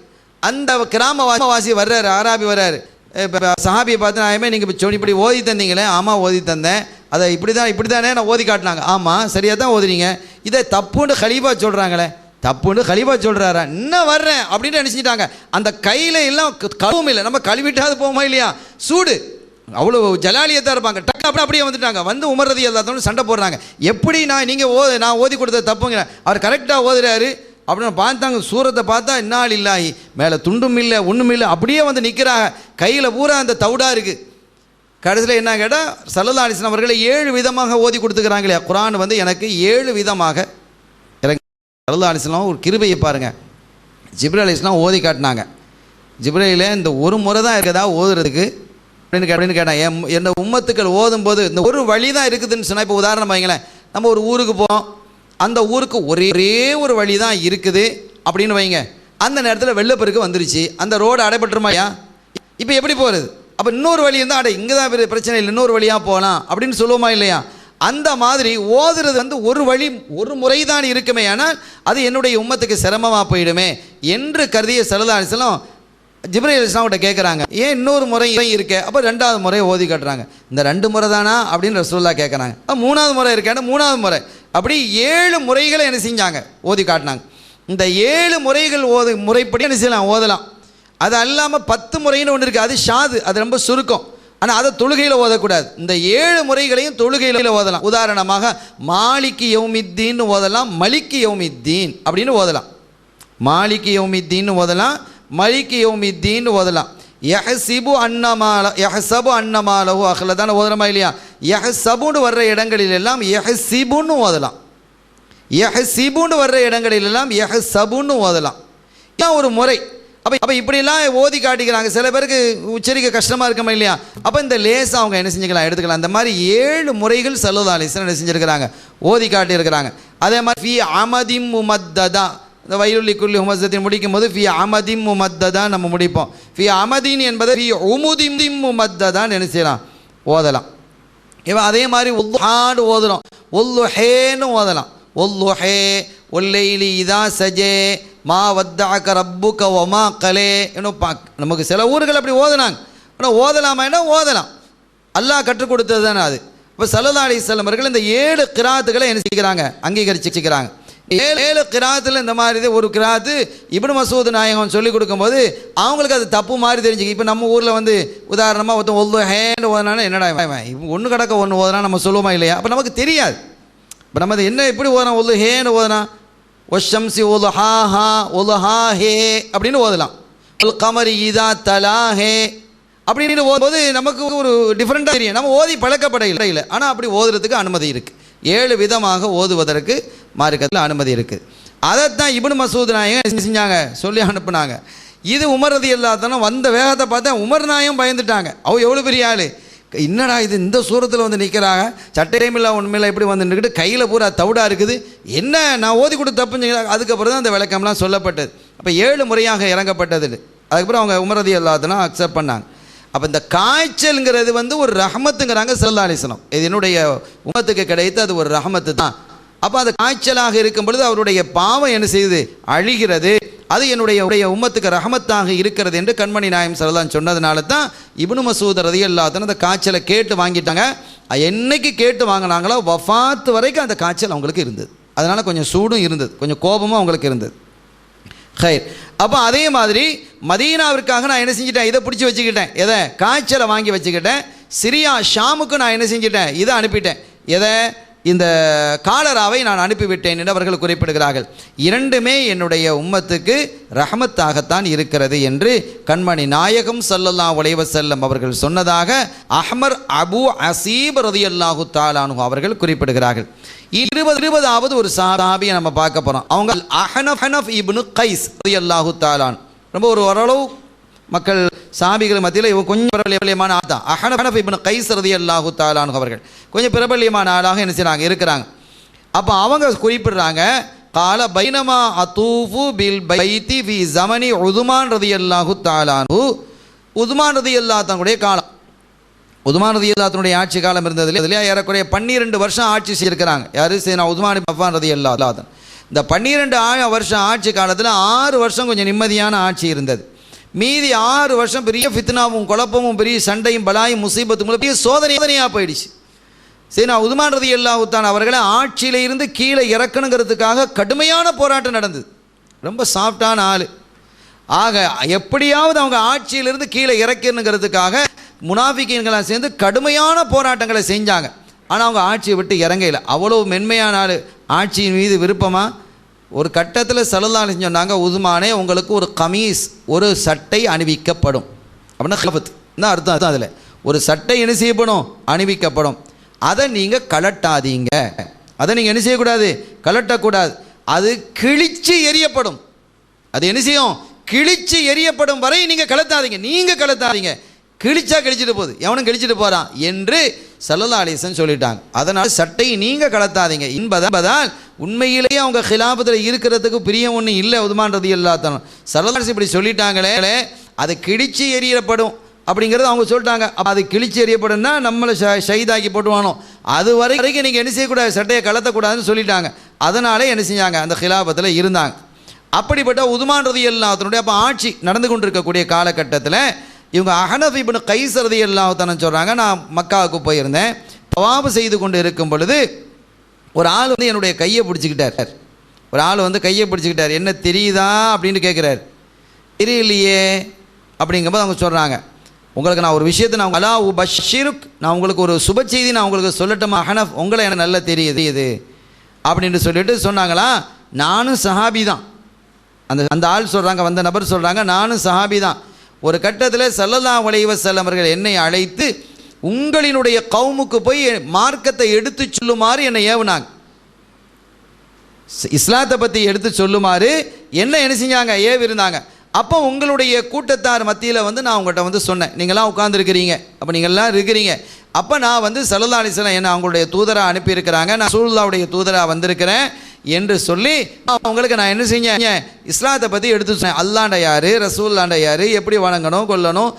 அந்த கிராமவாசி வர்றாரு, ஆராபி வர்றாரு. இப்போ சஹாபியை பார்த்து நாயமே நீங்கள் இப்படி ஓதி தந்தீங்களே? ஆமாம் ஓதி தந்தேன். அதை இப்படி தானே நான் ஓதி காட்டினாங்க. ஆமாம் சரியாக தான் ஓதுறீங்க. இதை தப்புன்னு கலீஃபா சொல்கிறாங்களே, தப்புன்னு கலீஃபா சொல்கிறாரா? இன்னும் வர்றேன் அப்படின்னு நினச்சிட்டாங்க. அந்த கையில் எல்லாம் கழுவும் இல்லை, நம்ம கழுவிட்டாது போமா இல்லையா? சூடு அவ்வளோ ஜலாலியத்தான் இருப்பாங்க. டக்கு அப்படியே வந்துட்டாங்க. வந்து உமர் ரலியல்லாஹு அன்ஹு சண்டை போடுறாங்க. எப்படி நான் ஓதி கொடுத்த தப்புங்க, அவர் கரெக்டாக ஓதுறாரு அப்படின்னு பார்த்தாங்க. சூரத்தை பார்த்தா இன்னால் இல்லாஹி, மேலே துண்டும் இல்லை ஒன்றும் இல்லை, அப்படியே வந்து நிற்கிறாங்க. கையில் பூரா அந்த தவுடாக இருக்குது. கடைசியில் என்ன கேட்டால் ஸல்லல்லாஹு அலைஹி வஸல்லம் அவர்களை 7 விதமாக ஓதி கொடுத்துக்கிறாங்களே. குர்ஆன் வந்து எனக்கு 7 விதமாக இறங்கி. ஸல்லல்லாஹு அலைஹி வஸல்லம் ஒரு கிருபையை பாருங்கள். ஜிப்ரீல் அலைஹிஸ்ஸலாம் ஓதி காட்டினாங்க. ஜிப்ரீலே இந்த ஒரு முறை தான் இருக்குதா ஓதுறதுக்கு அப்படின்னு கேட்டான். என் உம்மத்துக்கள் ஓதும்போது இந்த ஒரு வழி தான் இருக்குதுன்னு சொன்னால், இப்போ உதாரணம் வைங்களேன், நம்ம ஒரு ஊருக்கு போவோம், அந்த ஊருக்கு ஒரே ஒரு வழி தான் இருக்குது அப்படின்னு வைங்க. அந்த நேரத்தில் வெள்ளப்பெருக்கு வந்துருச்சு, அந்த ரோடு அடைபட்டுருமாயா? இப்போ எப்படி போகிறது? அப்போ இன்னொரு வழி இருந்தால் இங்கே தான் பிரச்சனை இல்லை, இன்னொரு வழியாக போகலாம் அப்படின்னு சொல்லுவோமா இல்லையா? அந்த மாதிரி ஓதுறது வந்து ஒரு வழி ஒரு முறை தான் இருக்குமே, ஆனால் அது என்னுடைய உம்மத்துக்கு சிரமமாக போயிடுமே என்று கருதிய ஸல்லல்லாஹு அலைஹி வஸல்லம் ஜிப்ரீல் அலைஹிஸ்ஸலாம் கேட்குறாங்க, ஏன் இன்னொரு முறை இருக்கே? அப்போ 2வது முறை ஓதி காட்டுறாங்க. இந்த 2 முறை தானா அப்படின்னு ரசூலுல்லாஹ் கேட்குறாங்க. 3வது முறை இருக்கேன்னா 3வது முறை. அப்படி 7 முறைகளை என்ன செஞ்சாங்க? ஓதி காட்டினாங்க. இந்த 7 முறைகள் முறைப்படி என்ன செய்யலாம்? ஓதலாம். அது அல்லாமல் 10 முறைன்னு ஒன்று இருக்குது, அது ஷாது, அது ரொம்ப சுருக்கம். ஆனால் அதை தொழுகையில் ஓதக்கூடாது. இந்த 7 முறைகளையும் தொழுகையில் ஓதலாம். உதாரணமாக மாலிகி யௌமித்தீன் ஓதலாம், மலிக்கி யௌமித்தீன் அப்படின்னு ஓதலாம். மாலிகி யௌமித்தீன் ஓதலாம், மலிக்கி யௌமித்தீன் ஓதலாம். யஹ்ஸிபு அன்னமாலஹு அஹ்லதான ஓதுறமா இல்லையா? யஹ்ஸபுன்னு வர்ற இடங்களிலெல்லாம் யஹ்ஸிபுன்னு ஓதலாம். யஹ்ஸிபுன்னு வர்ற இடங்களிலெல்லாம் யஹ்ஸபுன்னு ஓதலாம். இதான் ஒரு முறை. அப்போ இப்படிலாம் ஓதி காட்டிக்கிறாங்க. சில பேருக்கு உச்சரிக்க கஷ்டமாக இருக்குமா இல்லையா? அப்போ இந்த லேசாக அவங்க என்ன செஞ்சுக்கலாம், எடுத்துக்கலாம். அந்த மாதிரி 7 முறைகள் ஸல்லல்லாஹு அலைஹி வஸல்லம் என்ன செஞ்சுருக்கிறாங்க, ஓதி காட்டியிருக்கிறாங்க. அதே மாதிரி ஃபி அமதிம் முமத்ததா, இந்த வயலுல்லி குல்லி ஹுமஸத்தின் முடிக்கும் போது ஃபி அமதிம் முமத்ததா நம்ம முடிப்போம். ஃபி அமதின் என்பதை ஃபி உமுதிம் முமத்ததான் என்ன செய்யலாம், ஓதலாம். இப்போ அதே மாதிரி உல்லுஹான்னு ஓதுறோம், உல்லுஹேன்னு ஓதலாம். உல்லுஹே ஒல்லைலி இதா சஜே மா வத்தஅக ரப்புக வமா கலே இன்னும் நமக்கு சில ஊர்கள் அப்படி ஓதுனாங்க. ஆனால் ஓதலாமா என்ன, ஓதலாம். அல்லாஹ் கற்றுக் கொடுத்தது தானே அது. இப்போ ஸல்லல்லாஹு அலைஹி வஸல்லம் அவர்கள் இந்த 7 கிராத்துகளை என்ன செய்கிறாங்க, அங்கீகரிச்சுக்கிறாங்க. 7 கிராத்தில் இந்த மாதிரி ஒரு கிராத்து இப்னு மஸ்ஊத் நாயகம் சொல்லிக் கொடுக்கும்போது அவங்களுக்கு அது தப்பு மாதிரி தெரிஞ்சுக்க. இப்போ நம்ம ஊரில் வந்து உதாரணமாக ஒருத்தன் ஒல்லுஹேன்னு ஓதுனாலும் என்னடா ஒன்று கடக்க ஒன்று ஓதுனா நம்ம சொல்லுவோமா இல்லையா? அப்போ நமக்கு தெரியாது. இப்போ நம்ம என்ன எப்படி ஓதுனா, ஒல்லுஹேன்னு ஓதுனா ஒஷம்சி ஒலுஹாஹா ஒலுஹாஹே அப்படின்னு ஓதலாம். ஒல் கமரி இதா தலாஹே அப்படின்னு ஓதும்போது நமக்கு ஒரு டிஃப்ரெண்ட்டாக தெரியும். நம்ம ஓதி பழக்கப்படையில், ஆனால் அப்படி ஓதுறதுக்கு அனுமதி இருக்குது. 7 விதமாக ஓதுவதற்கு மார்க்கத்தில் அனுமதி இருக்குது. அதைத்தான் இப்னு மஸ்ஊத் நாயகம் செஞ்சாங்க, சொல்லி அனுப்புனாங்க. இது உமர் ரலியல்லாஹு அன்ஹு வந்த வேகத்தை பார்த்தா உமர் நாயகம் பயந்துட்டாங்க. அவ எவ்வளோ பெரிய ஆள், என்னடா இது இந்த சூரத்தில் வந்து நிற்கிறாங்க, சட்டையமில்லா உண்மையில் எப்படி வந்து நிற்கிட்டு கையில் பூரா தவிடா இருக்குது, என்ன நான் ஓதி கொடுத்து தப்புன்னு. அதுக்கப்புறம் தான் அந்த விளக்கம்லாம் சொல்லப்பட்டது. அப்போ 7 முறையாக இறங்கப்பட்டது. அதுக்கப்புறம் அவங்க உமர் ரலியல்லாஹு அன்ஹு அக்செப்ட் பண்ணாங்க. அப்போ இந்த காய்ச்சல்ங்கிறது வந்து ஒரு ரஹமத்துங்கிறாங்க ஸல்லல்லாஹு அலைஹி வஸல்லம். இது என்னுடைய உம்மத்துக்கு கிடைத்து அது ஒரு ரஹமத்து தான். அப்போ அது காய்ச்சலாக இருக்கும் பொழுது அவருடைய பாவம் என்ன செய்யுது, அழிகிறது. அது என்னுடைய உம்மத்துக்கு ரஹமத்தாக இருக்கிறது என்று கண்மணி நாயம் ஸல்லல்லாஹு சொன்னதுனால தான் இப்னு மஸ்ஊத் ரலியல்லாஹு அன்ஹு அந்த காய்ச்சலை கேட்டு வாங்கிட்டாங்க. என்னைக்கு கேட்டு வாங்கினாங்களோ வஃபாத் வரைக்கும் அந்த காய்ச்சல் அவங்களுக்கு இருந்தது. அதனால் கொஞ்சம் சூடும் இருந்தது, கொஞ்சம் கோபமும் அவங்களுக்கு இருந்தது. ஹைர். அப்போ அதே மாதிரி மதீனாவிற்காக நான் என்ன செஞ்சிட்டேன், இதை பிடிச்சி வச்சுக்கிட்டேன். எதை, காய்ச்சலை வாங்கி வச்சுக்கிட்டேன். சிரியா ஷாமுக்கு நான் என்ன செஞ்சிட்டேன், இதை அனுப்பிட்டேன். எதை, இந்த காலராவை நான் அனுப்பிவிட்டேன் என்று அவர்கள் குறிப்பிடுகிறார்கள். இரண்டுமே என்னுடைய உம்மத்துக்கு ரஹமத்தாகத்தான் இருக்கிறது என்று கண்மணி நாயகம் ஸல்லல்லாஹு அலைஹி வஸல்லம் அவர்கள் சொன்னதாக அஹ்மர் அபு அசீப் ரலியல்லாஹு தஆலா அன்ஹு அவர்கள் குறிப்பிடுகிறார்கள். 20வது ஒரு சஹாபியை நம்ம பார்க்க போகிறோம். அவங்க அஹ்னஃப் இப்னு கைஸ் ரலியல்லாஹு தஆலா, ரொம்ப ஒரு ஓரளவு மக்கள் சாபிகள் மத்தியில் இவங்க கொஞ்சம் பிரபல்யமான ஆள் தான். அஹ்னஃப் இப்னு கைஸ் ரலியல்லாஹு தஆலா அன்ஹு அவர்கள் கொஞ்சம் பிரபல்யமான ஆளாக என்ன செய்கிறாங்க, இருக்கிறாங்க. அப்போ அவங்க குறிப்பிடுறாங்க, கால பைனமா அதூஃபு பில் பைத்தி ஃபி ஜமனி உதுமான் ரலியல்லாஹு தஆலா அன்ஹு. உதுமான் ரலியல்லாஹு தன்னுடைய காலம், உதுமான் ரலியல்லாஹு தன்னுடைய ஆட்சி காலம் இருந்தது இல்லையா, ஏறக்குறைய 12 வருஷம் ஆட்சி செய்திருக்கிறாங்க. யார், சையதுனா உஸ்மான் இப்னு அஃபான் ரலியல்லாஹு அன்ஹு. இந்த 12 வருஷம் ஆட்சி காலத்தில் 6 வருஷம் கொஞ்சம் நிம்மதியான ஆட்சி இருந்தது. மீதி 6 வருஷம் பெரிய ஃபித்னாவும் குழப்பமும் பெரிய சண்டையும் பலாயும் முசீபத்தும் பெரிய சோதனையாக போயிடுச்சு. சையதுனா உஸ்மான் ரலியல்லாஹு தஆலா அவர்களை ஆட்சியில் இருந்து கீழே இறக்கணுங்கிறதுக்காக கடுமையான போராட்டம் நடந்தது. ரொம்ப சாஃப்டான ஆள். ஆக எப்படியாவது அவங்க ஆட்சியிலிருந்து கீழே இறக்கணுங்கிறதுக்காக முனாஃபிகீன்களாக சேர்ந்து கடுமையான போராட்டங்களை செஞ்சாங்க. ஆனால் அவங்க ஆட்சியை விட்டு இறங்கல. அவ்வளோ மென்மையான ஆள். ஆட்சியின் மீது விருப்பமாக ஒரு கட்டத்தில் ஸல்லல்லாஹு அலைஹி வஸல்லம் சொன்னாங்க, உஸ்மானே உங்களுக்கு ஒரு கமீஸ், ஒரு சட்டை அணிவிக்கப்படும் அப்படின்னா ஹிலாஃபத் தான் அர்த்தம். அதில் ஒரு சட்டை என்ன செய்யப்படும், அணிவிக்கப்படும். அதை நீங்கள் கலட்டாதீங்க. அதை நீங்கள் என்ன செய்யக்கூடாது, கலட்டக்கூடாது. அது கிழிச்சு எரியப்படும். அது என்ன செய்யும், கிழிச்சு எரியப்படும் வரை நீங்கள் கலத்தாதீங்க. நீங்கள் கலத்தாதீங்க, கிழிச்சா கிழிச்சிட்டு போகுது, எவனும் கிழிச்சிட்டு போகிறான் என்று ஸல்லல்லாஹு அலைஹி வஸல்லம் சொல்லிட்டாங்க. அதனால் சட்டையை நீங்கள் கலத்தாதீங்க என்பதால் உண்மையிலேயே அவங்க ஹிலாஃபத்தில் இருக்கிறதுக்கு பிரியம் ஒன்றும் இல்லை. உஸ்மான் ரலியல்லாஹு அன்ஹு ஸல்லல்லாஹு அலைஹி வஸல்லம் இப்படி சொல்லிட்டாங்களே, அது கிழிச்சு எரியப்படும் அப்படிங்கிறது அவங்க சொல்லிட்டாங்க. அப்போ அது கிழிச்சு எரியப்படும்னா நம்மளை ஷஹீதாக்கி போட்டுவானோ, அது வரைக்கும் நீங்கள் என்ன செய்யக்கூடாது, சட்டையை கலத்தக்கூடாதுன்னு சொல்லிட்டாங்க. அதனாலே என்ன செஞ்சாங்க, அந்த ஹிலாஃபத்தில் இருந்தாங்க. அப்படிப்பட்ட உஸ்மான் ரலியல்லாஹு அன்ஹுடைய அப்போ ஆட்சி நடந்து கொண்டிருக்கக்கூடிய காலகட்டத்தில் இவங்க அஹ்னஃப் இப்னு கைஸ் ரலியல்லாஹு தஆலா சொல்கிறாங்க, நான் மக்காவுக்கு போயிருந்தேன். தவாப் செய்து கொண்டு இருக்கும் பொழுது ஒரு ஆள் வந்து என்னுடைய கையை பிடிச்சிக்கிட்டார். ஒரு ஆள் வந்து கையை பிடிச்சிக்கிட்டார். என்ன தெரியுதா அப்படின்னு கேட்குறாரு. தெரியலையே அப்படிங்கும்போது அவங்க சொல்கிறாங்க, உங்களுக்கு நான் ஒரு விஷயத்தை நான் அலா உபஷிருக், நான் உங்களுக்கு ஒரு சுப செய்தி நான் உங்களுக்கு சொல்லட்டுமா அஹ்னஃப், உங்களை எனக்கு நல்லா தெரியுது இது அப்படின்னு சொல்லிட்டு சொன்னாங்களா. நானும் சஹாபி தான். அந்த ஆள் சொல்கிறாங்க, வந்த நபர் சொல்கிறாங்க, நானும் சஹாபி தான். ஒரு கட்டத்தில் ஸல்லல்லாஹு அலைஹி வஸல்லம் அவர்கள் என்னை அழைத்து உங்களினுடைய கவுமுக்கு போய் மார்க்கத்தை எடுத்து சொல்லுமாறு என்னை ஏவுனாங்க. இஸ்லாத்தை பற்றி எடுத்து சொல்லுமாறு என்ன செஞ்சாங்க, ஏவி இருந்தாங்க. அப்போ உங்களுடைய கூட்டத்தார் மத்தியில் வந்து நான் உங்கள்கிட்ட வந்து சொன்னேன், நீங்களாம் உட்காந்துருக்கிறீங்க, அப்போ நீங்கள்லாம் இருக்கிறீங்க, அப்போ நான் வந்து ஸல்லல்லாஹு அலைஹி வஸல்லம் என்ன அவங்களுடைய தூதராக அனுப்பியிருக்கிறாங்க, நான் ரசூலுல்லாஹ்வுடைய தூதராக வந்திருக்கிறேன் என்று சொல்லி அவங்களுக்கு நான் என்ன செஞ்சேன், இஸ்லாத்தை பற்றி எடுத்து சொன்னேன். அல்லாண்ட யார், ரசூல்லாண்ட யார், எப்படி வணங்கணும் கொள்ளணும்,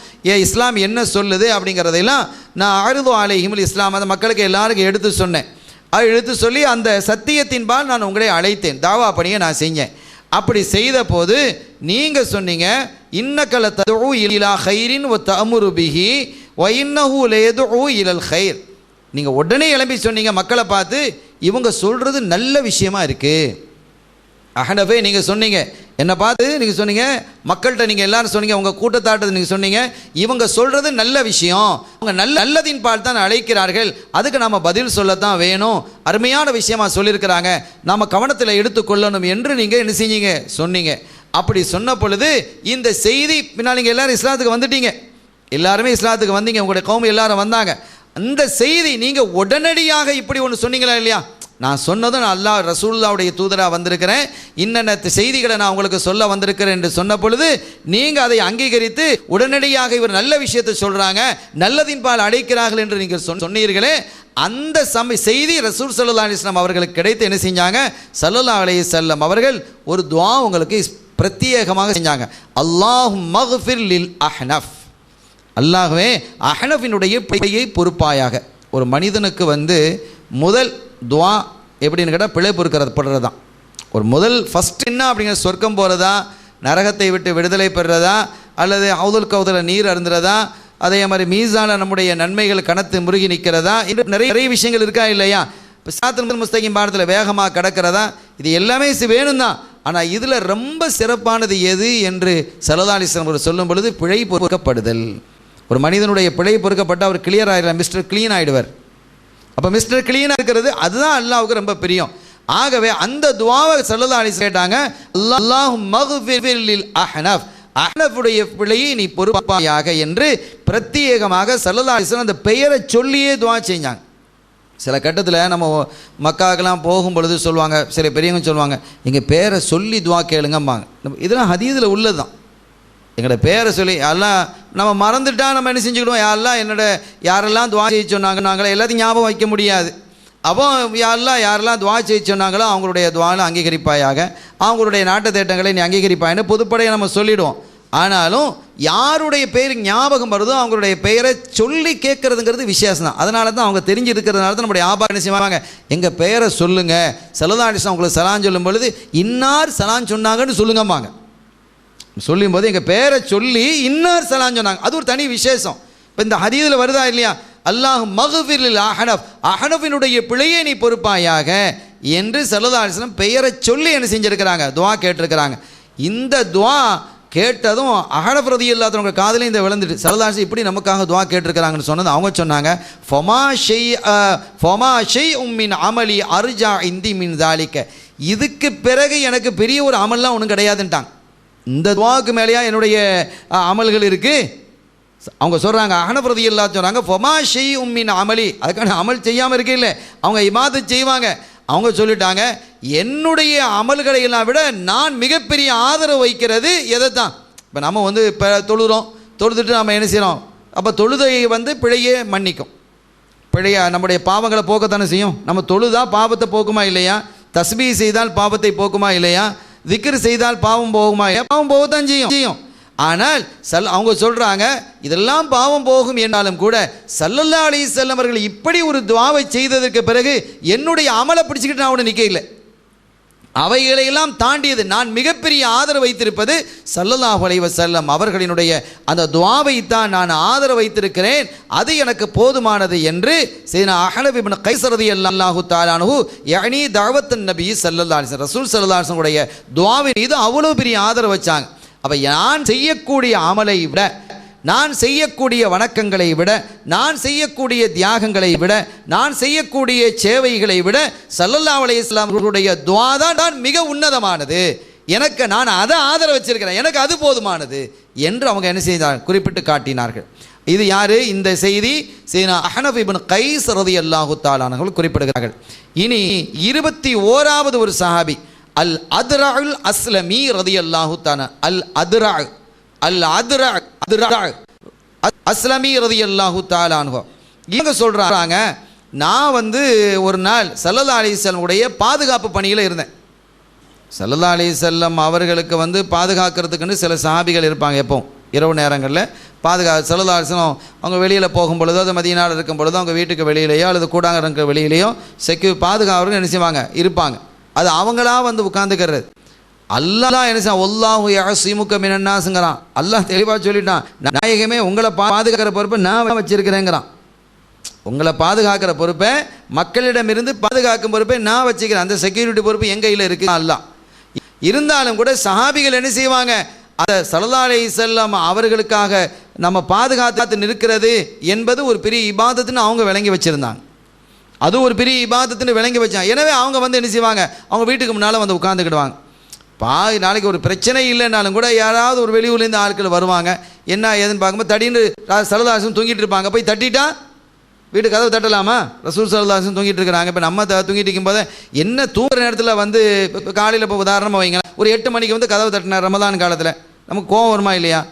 இஸ்லாம் என்ன சொல்லுது அப்படிங்கிறதையெல்லாம் நான் அரிது அலைஹிமுல் இஸ்லாம் அந்த மக்களுக்கு எல்லாருக்கும் எடுத்து சொன்னேன். அது எடுத்து சொல்லி அந்த சத்தியத்தின்பால் நான் உங்களை அழைத்தேன், தாவா பணியை நான் செஞ்சேன். அப்படி செய்த போது நீங்கள் சொன்னீங்க, இன்னக்கல ததுஉ இலா கைரின் வ தஅமுரு பிஹி வ இன்னஹு லயதுஉ இலல் கைர். நீங்கள் உடனே எழுப்பி சொன்னீங்க மக்களை பார்த்து, இவங்க சொல்கிறது நல்ல விஷயமா இருக்குது. அஹனஃபே நீங்கள் சொன்னீங்க, என்னை பார்த்து நீங்கள் சொன்னீங்க, மக்கள்கிட்ட நீங்கள் எல்லாரும் சொன்னீங்க, உங்கள் கூட்டத்தாட்டத்தை நீங்கள் சொன்னீங்க, இவங்க சொல்கிறது நல்ல விஷயம், அவங்க நல்லதின் பால் தான் அழைக்கிறார்கள், அதுக்கு நாம் பதில் சொல்லத்தான் வேணும், அருமையான விஷயமா சொல்லியிருக்கிறாங்க, நாம் கவனத்தில் எடுத்துக்கொள்ளணும் என்று நீங்கள் என்ன செஞ்சீங்க சொன்னீங்க. அப்படி சொன்ன பொழுது இந்த செய்தி பின்னால் நீங்கள் எல்லோரும் இஸ்லாத்துக்கு வந்துட்டீங்க, எல்லாருமே இஸ்லாத்துக்கு வந்தீங்க, உங்களுடைய கௌம் எல்லாரும் வந்தாங்க. அந்த செய்தி நீங்கள் உடனடியாக இப்படி ஒன்று சொன்னீங்களா இல்லையா, நான் சொன்னதும் நான் அல்லாஹ் ரசூலுல்லாஹ்வுடைய தூதராக வந்திருக்கிறேன், இன்னென்ன செய்திகளை நான் உங்களுக்கு சொல்ல வந்திருக்கிறேன் என்று சொன்ன பொழுது நீங்கள் அதை அங்கீகரித்து உடனடியாக இவர் நல்ல விஷயத்தை சொல்கிறாங்க, நல்லதின்பால் அழைக்கிறார்கள் என்று நீங்கள் சொன்னீர்களே, அந்த செய்தி ரசூல் ஸல்லல்லாஹு அலைஹி வஸல்லம் அவர்களுக்கு கிடைத்து என்ன செஞ்சாங்க, ஸல்லல்லாஹு அலைஹி வஸல்லம் அவர்கள் ஒரு துஆ உங்களுக்கு பிரத்யேகமாக செஞ்சாங்க. அல்லாஹும்ம ஃகிஃபிர் லில் அஹ்னஃப், அல்லாஹ்வே அஹ்னஃபினுடைய பிழையை பொறுப்பாயாக. ஒரு மனிதனுக்கு வந்து முதல் துவா எப்படின்னு கேட்டால் பிழை பொறுக்கிறது தான். ஒரு முதல் ஃபஸ்ட் என்ன அப்படிங்கிற சொர்க்கம் போகிறதா, நரகத்தை விட்டு விடுதலை பெறுறதா, அல்லது ஹவுதுல் கௌதரில் நீர் அருந்துறதா, அதே மாதிரி மீசான நம்முடைய நன்மைகள் கணத்து முருகி நிற்கிறதா, இன்னும் நிறைய விஷயங்கள் இருக்கா இல்லையா. இப்போ சிராத்துல் முஸ்தகீம் பாடத்தில் வேகமாக கடக்கிறதா, இது எல்லாமே வேணும் தான். ஆனால் இதில் ரொம்ப சிறப்பானது எது என்று ஸல்லல்லாஹு அலைஹி வஸல்லம் சொல்லும் பொழுது பிழை பொறுக்கப்படுதல். ஒரு மனிதனுடைய பிழை பொறுக்கப்பட்டு அவர் கிளியர் ஆகிடலாம், மிஸ்டர் க்ளீன் ஆகிடுவார். அப்போ மிஸ்டர் க்ளீனாக இருக்கிறது அதுதான் அல்லாஹ்வுக்கு ரொம்ப பிரியம். ஆகவே அந்த துஆவை ஸல்லல்லாஹு அலைஹி வஸல்லம் கேட்டாங்க, அல்லாஹும்ம ஃகிஃபிர் லில் அஹ்னஃப், அஹ்னஃபுடைய பிழையை நீ பொறுப்பாயாக என்று பிரத்யேகமாக ஸல்லல்லாஹு அலைஹி வஸல்லம் அந்த பெயரை சொல்லியே துஆ செஞ்சாங்க. சில கட்டத்தில் நம்ம மக்காக்கெல்லாம் போகும் பொழுது சொல்லுவாங்க, சில பெரியவங்க சொல்லுவாங்க, எங்கள் பேரை சொல்லி துஆ கேளுங்கம்பாங்க. இதெல்லாம் ஹதீஸில் உள்ளது தான். எங்களோட பேரை சொல்லி எல்லாம் நம்ம மறந்துட்டா நம்ம என்ன செஞ்சுக்கிடுவோம், என்னோட யாரெல்லாம் துவா செய்ய சொன்னாங்க நாங்களே எல்லாத்தையும் ஞாபகம் வைக்க முடியாது. அப்போ யாரெல்லாம் துவா செய்ய சொன்னாங்களோ அவங்களுடைய துவாவில் அங்கீகரிப்பாயாக, அவங்களுடைய நாட்டு திட்டங்களை நீ அங்கீகரிப்பாயின்னு பொதுப்படையை நம்ம சொல்லிவிடுவோம். ஆனாலும் யாருடைய பேர் ஞாபகம் வருதோ அவங்களுடைய பெயரை சொல்லி கேட்குறதுங்கிறது விசேஷம் தான். அதனால தான் அவங்க தெரிஞ்சிருக்கிறதுனால தான் நம்முடைய ஆபா என்ன செய்வாங்க, எங்கள் பெயரை சொல்லுங்கள், ஸல்லல்லாஹு அலைஹி வஸல்லம் உங்களுக்கு சலான் சொல்லும் பொழுது இன்னார் சலான் சொன்னாங்கன்னு சொல்லுங்கம்பாங்க. சொல்லும் போது எங்கள் பேரை சொல்லி இன்னார் சலான் சொன்னாங்க, அது ஒரு தனி விசேஷம். இப்போ இந்த ஹதீஸில் வருதா இல்லையா, அல்லாஹும்ம ஃகிஃபிர் லில் அஹ்னஃப், அஹ்னஃபினுடைய பிழையை நீ பொறுப்பாயாக என்று ஸல்லல்லாஹு அலைஹி வஸல்லம் பெயரை சொல்லி என்ன செஞ்சுருக்கிறாங்க, துஆ கேட்டிருக்கிறாங்க. இந்த துஆ கேட்டதும் அஹ்னஃப் ரலியல்லாஹு அன்ஹு காதில் இந்த விழுந்துட்டு ஸல்லல்லாஹு அலைஹி வஸல்லம் இப்படி நமக்காக துஆ கேட்டிருக்கிறாங்கன்னு சொன்னது அவங்க சொன்னாங்க, ஃபமா ஷைஉம் மின் அமலி அர்ஜா இந்தி மின் தாலிக, இதுக்கு பிறகு எனக்கு பெரிய ஒரு அமல்லாம் ஒன்றும் கிடையாதுன்ட்டாங்க. இந்த துவாவுக்கு மேலேயா என்னுடைய அமல்கள் இருக்குது. அவங்க சொல்கிறாங்க, அஹ்னஃப் ரலியல்லாஹு அன்ஹு சொல்கிறாங்க, ஃபமா ஷைஉம் மின் அமலி, அதுக்கான அமல் செய்யாமல் இருக்க இல்லை, அவங்க இபாதத் செய்வாங்க. அவங்க சொல்லிட்டாங்க, என்னுடைய அமல்களை எல்லாம் விட நான் மிகப்பெரிய ஆதரவு வைக்கிறது எதை தான். இப்போ நம்ம வந்து இப்போ தொழுதுட்டு நம்ம என்ன செய்கிறோம், அப்போ தொழுதையை வந்து பிழையே மன்னிக்கும், நம்முடைய பாவங்களை போக்கத்தானே செய்யும். நம்ம தொழுதா பாவத்தை போக்குமா இல்லையா, தஸ்பீ செய்தால் பாவத்தை போக்குமா இல்லையா, திக்ர் செய்தால் பாவம் போகுமா, பாவம் போகத்தான் செய்யும். ஆனால் அவங்க சொல்கிறாங்க, இதெல்லாம் பாவம் போகும் என்றாலும் கூட ஸல்லல்லாஹு அலைஹி வஸல்லம் அவர்கள் இப்படி ஒரு துஆவை செய்ததற்கு பிறகு என்னுடைய அமலை பிடிச்சிக்கிட்டு நான் ஒன்று நிற்க இல்லை, அவைகளையெல்லாம் தாண்டியது நான் மிகப்பெரிய ஆதரவு வைத்திருப்பது ஸல்லல்லாஹு அலைஹி வஸல்லம் அவர்களினுடைய அந்த துஆவை தான் நான் ஆதரவு வைத்திருக்கிறேன், அது எனக்கு போதுமானது என்று சையதுனா அஹ்னஃப் இப்னு கைஸ் ரலியல்லாஹு தஆலா அன்ஹு யஅனி தஅவத்துன் நபி ஸல்லல்லாஹு அலைஹி வஸல்லம், ரசூல் ஸல்லல்லாஹு அலைஹி வஸல்லம் உடைய துஆவின் மீது அவ்வளோ பெரிய ஆதரவு வச்சாங்க. அப்போ நான் செய்யக்கூடிய அமலை விட, நான் செய்யக்கூடிய வணக்கங்களை விட, நான் செய்யக்கூடிய தியாகங்களை விட, நான் செய்யக்கூடிய சேவைகளை விட ஸல்லல்லாஹு அலைஹி வஸல்லம் அவர்களுடைய துஆ தான் மிக உன்னதமானது, எனக்கு நான் அதை ஆதரவு வச்சிருக்கிறேன், எனக்கு அது போதுமானது என்று அவங்க என்ன செய்தார், குறிப்பிட்டு காட்டினார்கள். இது யாரு, இந்த செய்தி சையதுனா அஹ்னஃப் இப்னு கைஸ் ரலியல்லாஹு தஆலா அன்ஹு குறிப்பிடுகிறார்கள். இனி 21வது ஒரு சஹாபி, அல் அதுரஅல் அஸ்லமி ரலியல்லாஹு தஆலா அதுரா அஸ்லமி ரலியல்லாஹு தஆலா அன்ஹு இவங்க சொல்றாங்க, நான் ஒரு நாள் ஸல்லல்லாஹு அலைஹி வஸல்லம் உடைய பாதுகாப்பு பணியில் இருந்தேன். ஸல்லல்லாஹு அலைஹி வஸல்லம் அவர்களுக்கு பாதுகாக்கிறதுக்குன்னு சில சஹாபிகள் இருப்பாங்க. எப்போ இரவு நேரங்களில் ஸல்லல்லாஹு அலைஹி வஸல்லம் அவங்க வெளியில் போகும் பொழுதோ, அது மதீனாவில் இருக்கும் பொழுதோ, அவங்க வீட்டுக்கு வெளியிலேயோ அல்லது கூடாங்க வெளியிலேயோ பாதுகாவர்கள் என்ன செய்வாங்க, இருப்பாங்க. அது அவங்களா உட்காந்துக்கிறது. அல்லாஹ் என்ன செய்ய, வல்லாஹு யஸிமுக மினன்னாஸ்ங்கறான். அல்லாஹ் தெளிவாக சொல்லிட்டான், நாயகமே உங்களை பாதுகாக்கிற பொறுப்பை நான் வச்சிருக்கிறேங்கிறான். உங்களை பாதுகாக்கிற பொறுப்பை, மக்களிடமிருந்து பாதுகாக்கும் பொறுப்பை நான் வச்சுக்கிறேன். அந்த செக்யூரிட்டி பொறுப்பு என் கையில் இருக்கு. அல்லாஹ் இருந்தாலும் கூட சஹாபிகள் என்ன செய்வாங்க, அதை ஸல்லல்லாஹு அலைஹி வஸல்லம் அவர்களுக்காக நம்ம பாதுகாத்து நிற்கிறது என்பது ஒரு பெரிய இபாதத்துன்னு அவங்க விளங்கி வச்சுருந்தாங்க. அது ஒரு பெரிய இபாதத்துன்னு விளங்கி வச்சாங்க. எனவே அவங்க என்ன செய்வாங்க, அவங்க வீட்டுக்கு முன்னால் உட்காந்துக்கிடுவாங்க. நாளைக்கு ஒரு பிரச்சனை இல்லைன்னாலும் கூட யாராவது ஒரு வெளியூர்லேருந்து ஆட்கள் வருவாங்க, என்ன ஏதுன்னு பார்க்கும்போது திடீர்னு ஸல்லல்லாஹு அலைஹி வஸல்லம் தூங்கிட்டு இருப்பாங்க. போய் தட்டிட்டா வீட்டு கதவு தட்டலாமா? ரசூல் ஸல்லல்லாஹு அலைஹி வஸல்லம் தூங்கிட்டு இருக்கிறாங்க. இப்போ நம்ம தூங்கிட்டு இருக்கும்போது என்ன தூங்குற நேரத்தில் காலையில் இப்போ உதாரணமாக வைங்க, ஒரு 8 மணிக்கு கதவு தட்டினார் ரமதான் காலத்தில், நமக்கு கோவம் வருமா இல்லையா?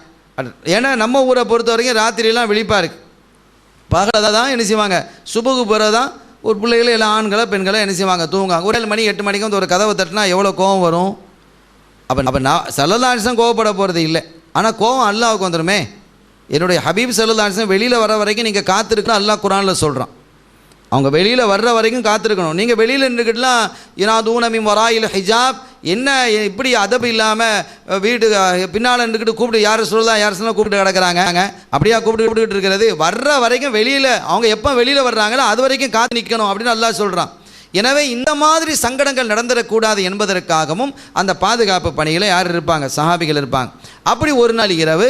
ஏன்னா நம்ம ஊரை பொறுத்த வரைக்கும் ராத்திரியெல்லாம் விழிப்பாக இருக்குது. பகலை தான் என்ன செய்வாங்க, சுபுகு பிறகு தான் ஒரு பிள்ளைகளை எல்லாம் ஆண்களை பெண்களை என்ன செய்வாங்க, தூங்குவாங்க. ஒரு 7 மணி 8 மணிக்கு ஒரு கதவை தட்டினா எவ்வளோ கோவம் வரும்? அப்போ நான் ஸல்லல்லாஹு அலைஹி வஸல்லம் கோவப்பட போகிறது இல்லை. ஆனால் கோவம் அல்லாஹ்வுக்கு வந்துடுமே. என்னுடைய ஹபீப் ஸல்லல்லாஹு அலைஹி வஸல்லம் வெளியில் வர வரைக்கும் நீங்கள் காத்திருக்கணும். அல்லாஹ் குர்ஆனில் சொல்கிறான், அவங்க வெளியில் வர்ற வரைக்கும் காத்திருக்கணும். நீங்கள் வெளியில் நின்றுக்கிட்டலாம் யுனாதூன மின் வராயில் ஹிஜாப், என்ன இப்படி அதபு இல்லாமல் வீடு பின்னால் நின்றுக்கிட்டு கூப்பிட்டு யார் சொல்லலாம் யார் சொல்ல கூப்பிட்டு கிடக்கிறாங்க. அப்படியா கூப்பிட்டுக்கிட்டு இருக்கிறது? வர்ற வரைக்கும் வெளியில் அவங்க எப்போ வெளியில் வர்றாங்களோ அது வரைக்கும் காத்து நிற்கணும் அப்படின்னு அல்லாஹ் சொல்கிறான். எனவே இந்த மாதிரி சங்கடங்கள் நடந்துடக்கூடாது என்பதற்காகவும் அந்த பாதுகாப்பு பணியில் யார் இருப்பாங்க, சஹாபிகள் இருப்பாங்க. அப்படி ஒரு நாள் இரவு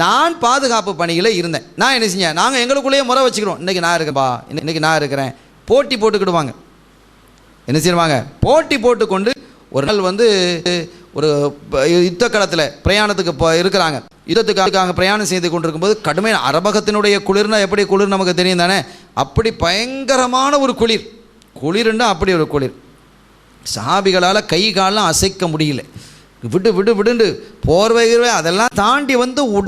நான் பாதுகாப்பு பணியில் இருந்தேன். நான் என்ன செஞ்சேன், நாங்கள் எங்களுக்குள்ளேயே முறை வச்சுக்கிறோம், இன்றைக்கி நான் இருக்கேன்ப்பா, இன்றைக்கி நான் இருக்கிறேன், போட்டி போட்டுக்கிடுவாங்க. என்ன செய்வாங்க, போட்டி போட்டுக்கொண்டு ஒரு நாள் ஒரு யுத்த களத்தில் பிரயாணத்துக்கு இருக்கிறாங்க. யுத்தத்துக்காக பிரயாணம் செய்து கொண்டிருக்கும்போது கடுமையான அரபகத்தினுடைய குளிர்னா எப்படி குளிர் நமக்கு தெரியும் தானே, அப்படி பயங்கரமான ஒரு குளிர்ண்டா அப்படி ஒரு குளிர். சஹாபிகளால் கை காலெலாம் அசைக்க முடியல. விடுண்டு போர்வை அதெல்லாம் தாண்டி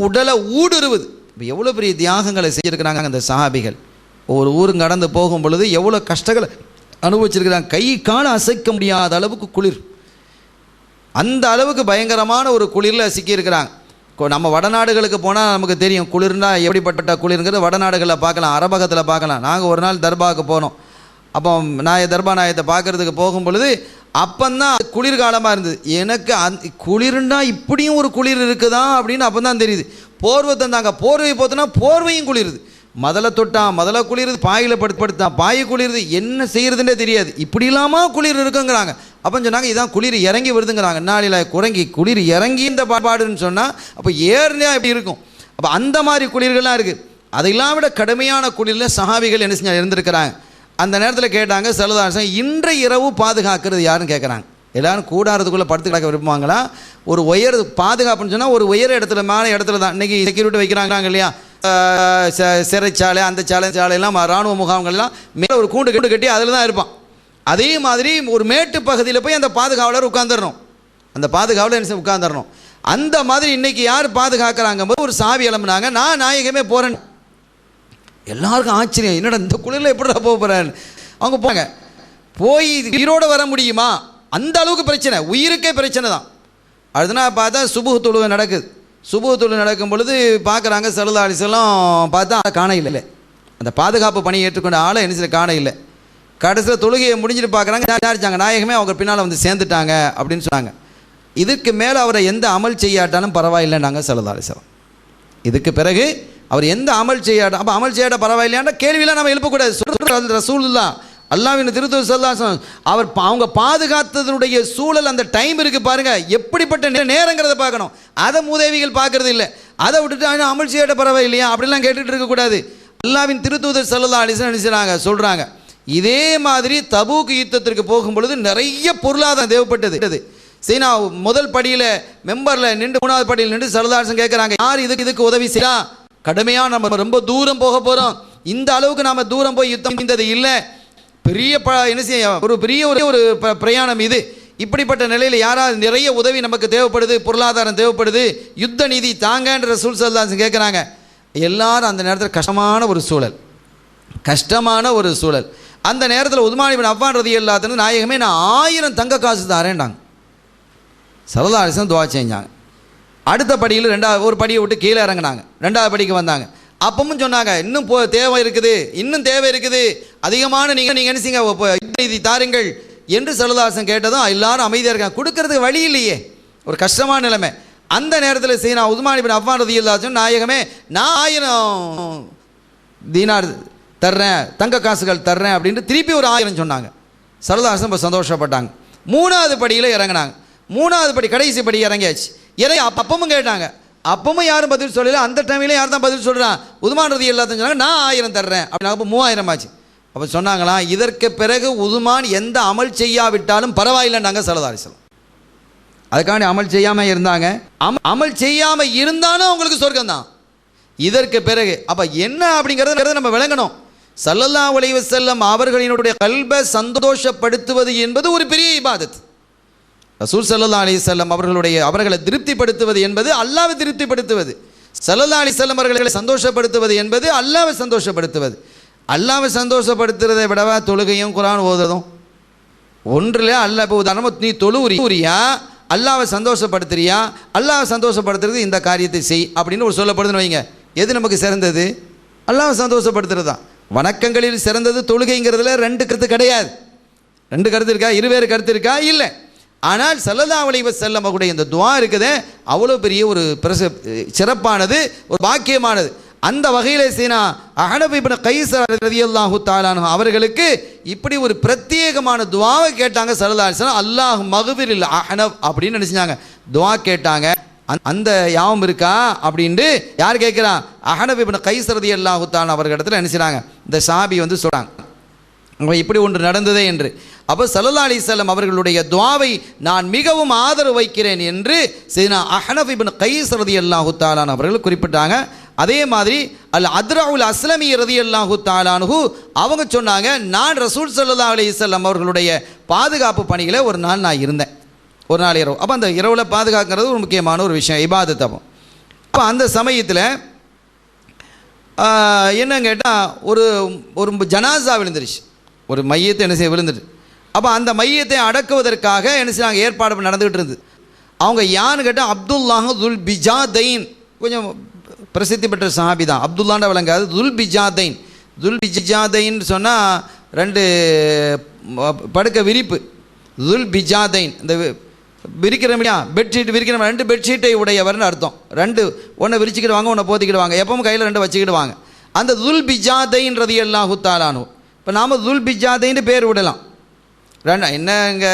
உடலை ஊடுருவுது. இப்போ எவ்வளோ பெரிய தியாகங்களை செஞ்சுருக்கிறாங்க அந்த சஹாபிகள். ஒவ்வொரு ஊரும் கடந்து போகும் பொழுது எவ்வளோ கஷ்டங்களை அனுபவிச்சிருக்கிறாங்க. கை கால அசைக்க முடியாத அளவுக்கு குளிர், அந்த அளவுக்கு பயங்கரமான ஒரு குளிரில் சிக்கியிருக்கிறாங்க. நம்ம வடநாடுகளுக்கு போனால் நமக்கு தெரியும் குளிர்னா எப்படிப்பட்ட குளிருங்கிறது. வடநாடுகளில் பார்க்கலாம், அரபகத்தில் பார்க்கலாம். நாங்கள் ஒரு நாள் தர்பாவுக்கு போனோம். அப்போ தர்பா நாயத்தை பார்க்குறதுக்கு போகும் பொழுது அப்போந்தான் குளிர்காலமாக இருந்தது. எனக்கு குளிர்னா இப்படியும் ஒரு குளிர் இருக்குதா அப்படின்னு அப்போ தான் தெரியுது. போர்வை தந்தாங்க, போர்வை போத்தனா போர்வையும் குளிருது, முதல்ல தொட்டான் முதல்ல குளிருது, பாயில் படுத்தான் பாய் குளிருது, என்ன செய்யறதுன்னே தெரியாது. இப்படி இல்லாமல் குளிர் இருக்குங்கிறாங்க. அப்போ சொன்னாங்க இதான் குளிர் இறங்கி வருதுங்கிறாங்க. நாளில் குளிர் இறங்கி இந்த பாடுன்னு சொன்னால் அப்போ ஏறினா எப்படி இருக்கும்? அப்போ அந்த மாதிரி குளிர்கள்லாம் இருக்குது. அதெல்லாம் விட கடுமையான குளிரில் சஹாபிகள் என்ன செஞ்சா இருந்திருக்கிறாங்க. அந்த நேரத்தில் கேட்டாங்க ஸல்லல்லாஹு அலைஹி வஸல்லம் இன்றைய இரவு பாதுகாக்கிறது யாருன்னு கேட்குறாங்க. எல்லோரும் கூடாரத்துக்குள்ளே படுத்து கிடக்க விரும்புவாங்களா? ஒரு உயர் பாதுகாப்புன்னு சொன்னால் ஒரு உயர இடத்துல மேலே இடத்துல தான் இன்றைக்கி செக்யூரிட்டி வைக்கிறாங்க இல்லையா, சிறைச்சாலை அந்த சாலையெல்லாம் இராணுவ முகாம்கள்லாம் மேலே ஒரு கூண்டு கட்டி அதில் தான் இருப்பான். அதே மாதிரி ஒரு மேட்டு பகுதியில் போய் அந்த பாதுகாவலர் உட்காந்துடணும், அந்த பாதுகாவலர் என்ன உட்காந்துடணும். அந்த மாதிரி இன்றைக்கி யார் பாதுகாக்கிறாங்க போது ஒரு சாவி எழுப்புனாங்க, நான் நாயகமே போகிறேன். எல்லாருக்கும் ஆச்சரியம், என்னடா இந்த குளிரில் எப்படிடா போக போகிறேன்னு. அவங்க போங்க போய் உயிரோடு வர முடியுமா? அந்த அளவுக்கு பிரச்சனை, உயிருக்கே பிரச்சனை தான். அதுனா பார்த்தா சுபுஹ் தொழுகை நடக்குது. சுபுஹ் தொழுகை நடக்கும் பொழுது பார்க்குறாங்க ஸல்லல்லாஹு அலைஹி வஸல்லம் பார்த்தா காண இல்லை. அந்த பாதுகாப்பு பணியை ஏற்றுக்கொண்ட ஆளை என்ன செய்ய காண இல்லை. கடைசியில் தொழுகையை முடிஞ்சுட்டு பார்க்குறாங்க, விசாரிச்சாங்க, நாயகமே அவங்க பின்னால் சேர்ந்துட்டாங்க அப்படின்னு சொன்னாங்க. இதுக்கு மேலே அவரை எந்த அமல் செய்யாட்டாலும் பரவாயில்லைன்னாங்க ஸல்லல்லாஹு அலைஹி வஸல்லம். இதுக்கு பிறகு அவர் எந்த அமல் செய்யாட்டும், அப்போ அமல் செய்யாட்ட பரவாயில்லையாண்டா கேள்வியெல்லாம் நம்ம எழுப்பக்கூடாது. ரசூலுல்லாஹ் அல்லாஹ்வின் திருத்தூதர் ஸல்லல்லாஹு அலைஹி வஸல்லம் அவங்க பாதுகாத்ததனுடைய சூழல், அந்த டைம் இருக்குது பாருங்கள், எப்படிப்பட்ட நேரங்கிறத பார்க்கணும். அதை மூதேவிகள் பார்க்கறது இல்லை. அதை விட்டுட்டு அமல் செய்யாட்ட பரவாயில்லையா அப்படிலாம் கேட்டுட்டு இருக்கக்கூடாது. அல்லாஹ்வின் திருத்தூதர் ஸல்லல்லாஹு அலைஹி வஸல்லம் சொல்கிறாங்க, இதே மாதிரி தபூக் யுத்தத்திற்கு போகும் பொழுது நிறைய பொருளாதாரம் தேவைப்பட்டது. சீனா முதல் படியில் மெம்பரில் நின்று 3வது படியில் நின்று ஸல்லல்லாஹு அலைஹி வஸல்லம் கேட்குறாங்க, யார் இதுக்கு உதவி செய்யலாம்? கடுமையாக நம்ம ரொம்ப தூரம் போக போகிறோம், இந்த அளவுக்கு நாம் தூரம் போய் யுத்தம் செய்தது இல்லை, பெரிய என்ன செய்ய ஒரு பெரிய ஒரு பிரயாணம் இது, இப்படிப்பட்ட நிலையில் யாராவது நிறைய உதவி நமக்கு தேவைப்படுது, பொருளாதாரம் தேவைப்படுது, யுத்த நிதி தாங்கன்ற ரசூல் ஸல்லல்லாஹு அலைஹி வஸல்லம் கேட்குறாங்க. எல்லாரும் அந்த நேரத்தில் கஷ்டமான ஒரு சூழல். அந்த நேரத்தில் உஸ்மான் இப்னு அஃபான் ரலியல்லாஹு அன்ஹு நாயகமே நான் 1000 தங்க காசு தரேன்டாங்க. ஸல்லல்லாஹு அலைஹி வஸல்லம் துஆ செஞ்சாங்க. அடுத்த படியில் ஒரு படியை விட்டு கீழே இறங்கினாங்க. 2வது படிக்கு வந்தாங்க. அப்பவும் சொன்னாங்க இன்னும் தேவை இருக்குது, அதிகமான நீங்கள் என்ன செய்யுங்க யுத்த நிதி தாருங்கள் என்று ஸல்லல்லாஹு அலைஹி வஸல்லம் கேட்டதும் எல்லாரும் அமைதியாக இருக்காங்க. கொடுக்கறதுக்கு வழி இல்லையே, ஒரு கஷ்டமான நிலைமை. அந்த நேரத்தில் சீனா உஸ்மான் இப்னு அஃபான் ரலியல்லாஹு அன்ஹு நாயகமே நான் 1000 தீனார் தர்றேன், தங்க காசுகள் தர்றேன் அப்படின்ட்டு திருப்பி ஒரு 1000 சொன்னாங்க. ஸல்லல்லாஹு அலைஹி வஸல்லம் சந்தோஷப்பட்டாங்க. 3வது படியில் இறங்கினாங்க. 3வது படி கடைசி படி இறங்கியாச்சு. அப்பவும் கேட்டாங்க. அப்பவும் யாரும் பதில் சொல்லல. அந்த டைமில் யார் தான் பதில் சொல்கிறான்? உஸ்மான் ரலியல்லாஹு அன்ஹு சொன்னாங்க நான் 1000 தர்றேன் அப்படின்னா. அப்போ 3000 ஆச்சு. அப்போ சொன்னாங்களாம் இதற்கு பிறகு உஸ்மான் எந்த அமல் செய்யாவிட்டாலும் பரவாயில்லைன்னாங்க ஸல்லல்லாஹு அலைஹி வஸல்லம். அதுக்காண்டி அமல் செய்யாமல் இருந்தாங்க. அமல் செய்யாமல் இருந்தாலும் அவங்களுக்கு சொர்க்கம் தான் இதற்கு பிறகு. அப்போ என்ன அப்படிங்கிறத நம்ம விளங்கணும். ஸல்லல்லாஹு அலைஹி வஸல்லம் அவர்களினுடைய கல்பை சந்தோஷப்படுத்துவது என்பது ஒரு பெரிய இபாதத். ரசூல் ஸல்லல்லாஹு அலைஹி வஸல்லம் அவர்களை திருப்திப்படுத்துவது என்பது அல்லாஹ்வை திருப்திப்படுத்துவது. ஸல்லல்லாஹு அலைஹி வஸல்லம் அவர்களை சந்தோஷப்படுத்துவது என்பது அல்லாஹ்வை சந்தோஷப்படுத்துவது. அல்லாஹ்வை சந்தோஷப்படுத்துறதை விடவா தொழுகையும் குர்ஆன் ஓதுறதும் ஒன்றில் அல்லாஹ். இப்போ உதாரணமாக நீ தொழுவுறியா, அல்லாஹ்வை சந்தோஷப்படுத்துறியா, அல்லாஹ்வை சந்தோஷப்படுத்துறது இந்த காரியத்தை செய் அப்படின்னு ஒரு சொல்லப்படுதுன்னு வைங்க. எது நமக்கு சிறந்தது? அல்லாஹ்வை சந்தோஷப்படுத்துறது தான். வணக்கங்களில் சிறந்தது தொழுகைங்கிறதுல 2 கருத்து கிடையாது. 2 கருத்து இருக்கா? இருவேறு கருத்து இருக்கா? இல்லை. ஆனால் ஸல்லல்லாஹு அலைஹி வஸல்லம் அவருடைய இந்த துஆ இருக்குதே அவ்வளோ பெரிய ஒரு சிறப்பானது, ஒரு பாக்கியமானது. அந்த வகையில் சீனா அஹ்னஃப் இப்னு கைஸ் ரலியல்லாஹு தஆலா அன்ஹு அவர்களுக்கு இப்படி ஒரு பிரத்யேகமான துஆவை கேட்டாங்க ஸல்லல்லாஹு அலைஹி வஸல்லம். அல்லாஹ் மக்ஃபிரில் அஹ்னஃப் அப்படின்னு நினச்சினாங்க. துஆ கேட்டாங்க. அந்த யாவும் இருக்கா அப்படின்ட்டு யார் கேட்குறா? அஹ்னஃப் இப்னு கைஸ் ரலியல்லாஹு தஆலா அவர்களிடத்தில் நினச்சினாங்க. இந்த சஹாபி சொல்கிறாங்க இப்படி ஒன்று நடந்ததே என்று. அப்போ ஸல்லல்லாஹு அலைஹி வஸல்லம் அவர்களுடைய துஆவை நான் மிகவும் ஆதரவு வைக்கிறேன் என்று சையதுனா அஹ்னஃப் இப்னு கைஸ் ரலியல்லாஹு தஆலா அவர்கள் குறிப்பிட்டாங்க. அதே மாதிரி அத்ரஉல் அஸ்லமி ரலியல்லாஹு தஆலா அன்ஹு அவங்க சொன்னாங்க நான் ரசூல் ஸல்லல்லாஹு அலைஹி வஸல்லம் அவர்களுடைய பாதுகாப்பு பணியில் ஒரு நாள் நான் இருந்தேன், ஒரு நாள் இரவு. அப்போ அந்த இரவில் பாதுகாக்கிறது ஒரு முக்கியமான ஒரு விஷயம், இபாதத். அப்போ அந்த சமயத்தில் என்னன்னு கேட்டால் ஒரு ஜனாசா விழுந்துருச்சு, ஒரு மையத்தை என்ன செய்ய விழுந்துட்டு. அப்போ அந்த மையத்தை அடக்குவதற்காக என்ன செய்ய ஏற்பாடு நடந்துகிட்டு இருந்தது. அவங்க யான்னு கேட்டால் அப்துல்லாஹ் துல் பிஜாதைன், கொஞ்சம் பிரசித்தி பெற்ற சஹாபி தான். அப்துல்லாண்ட விளங்காது. துல் பிஜாதைன் சொன்னால் 2 படுக்க விரிப்பு. துல் பிஜாதைன் இந்த விரிக்கிறோம்யா பெட்ஷீட் விரிக்கிறோம், 2 பெட்ஷீட்டை உடையவர்னு அர்த்தம். 2 ஒன்றை விரிச்சிக்கிடுவாங்க, ஒன்றை போத்திக்கிடுவாங்க, எப்பவும் கையில் 2 வச்சுக்கிடுவாங்க. அந்த துல் பிஜாதைன் ரலியல்லாஹு தஆலா அன்ஹு. இப்போ நாம் துல் பிஜாதைன்னு பேர் விடலாம். என்னங்க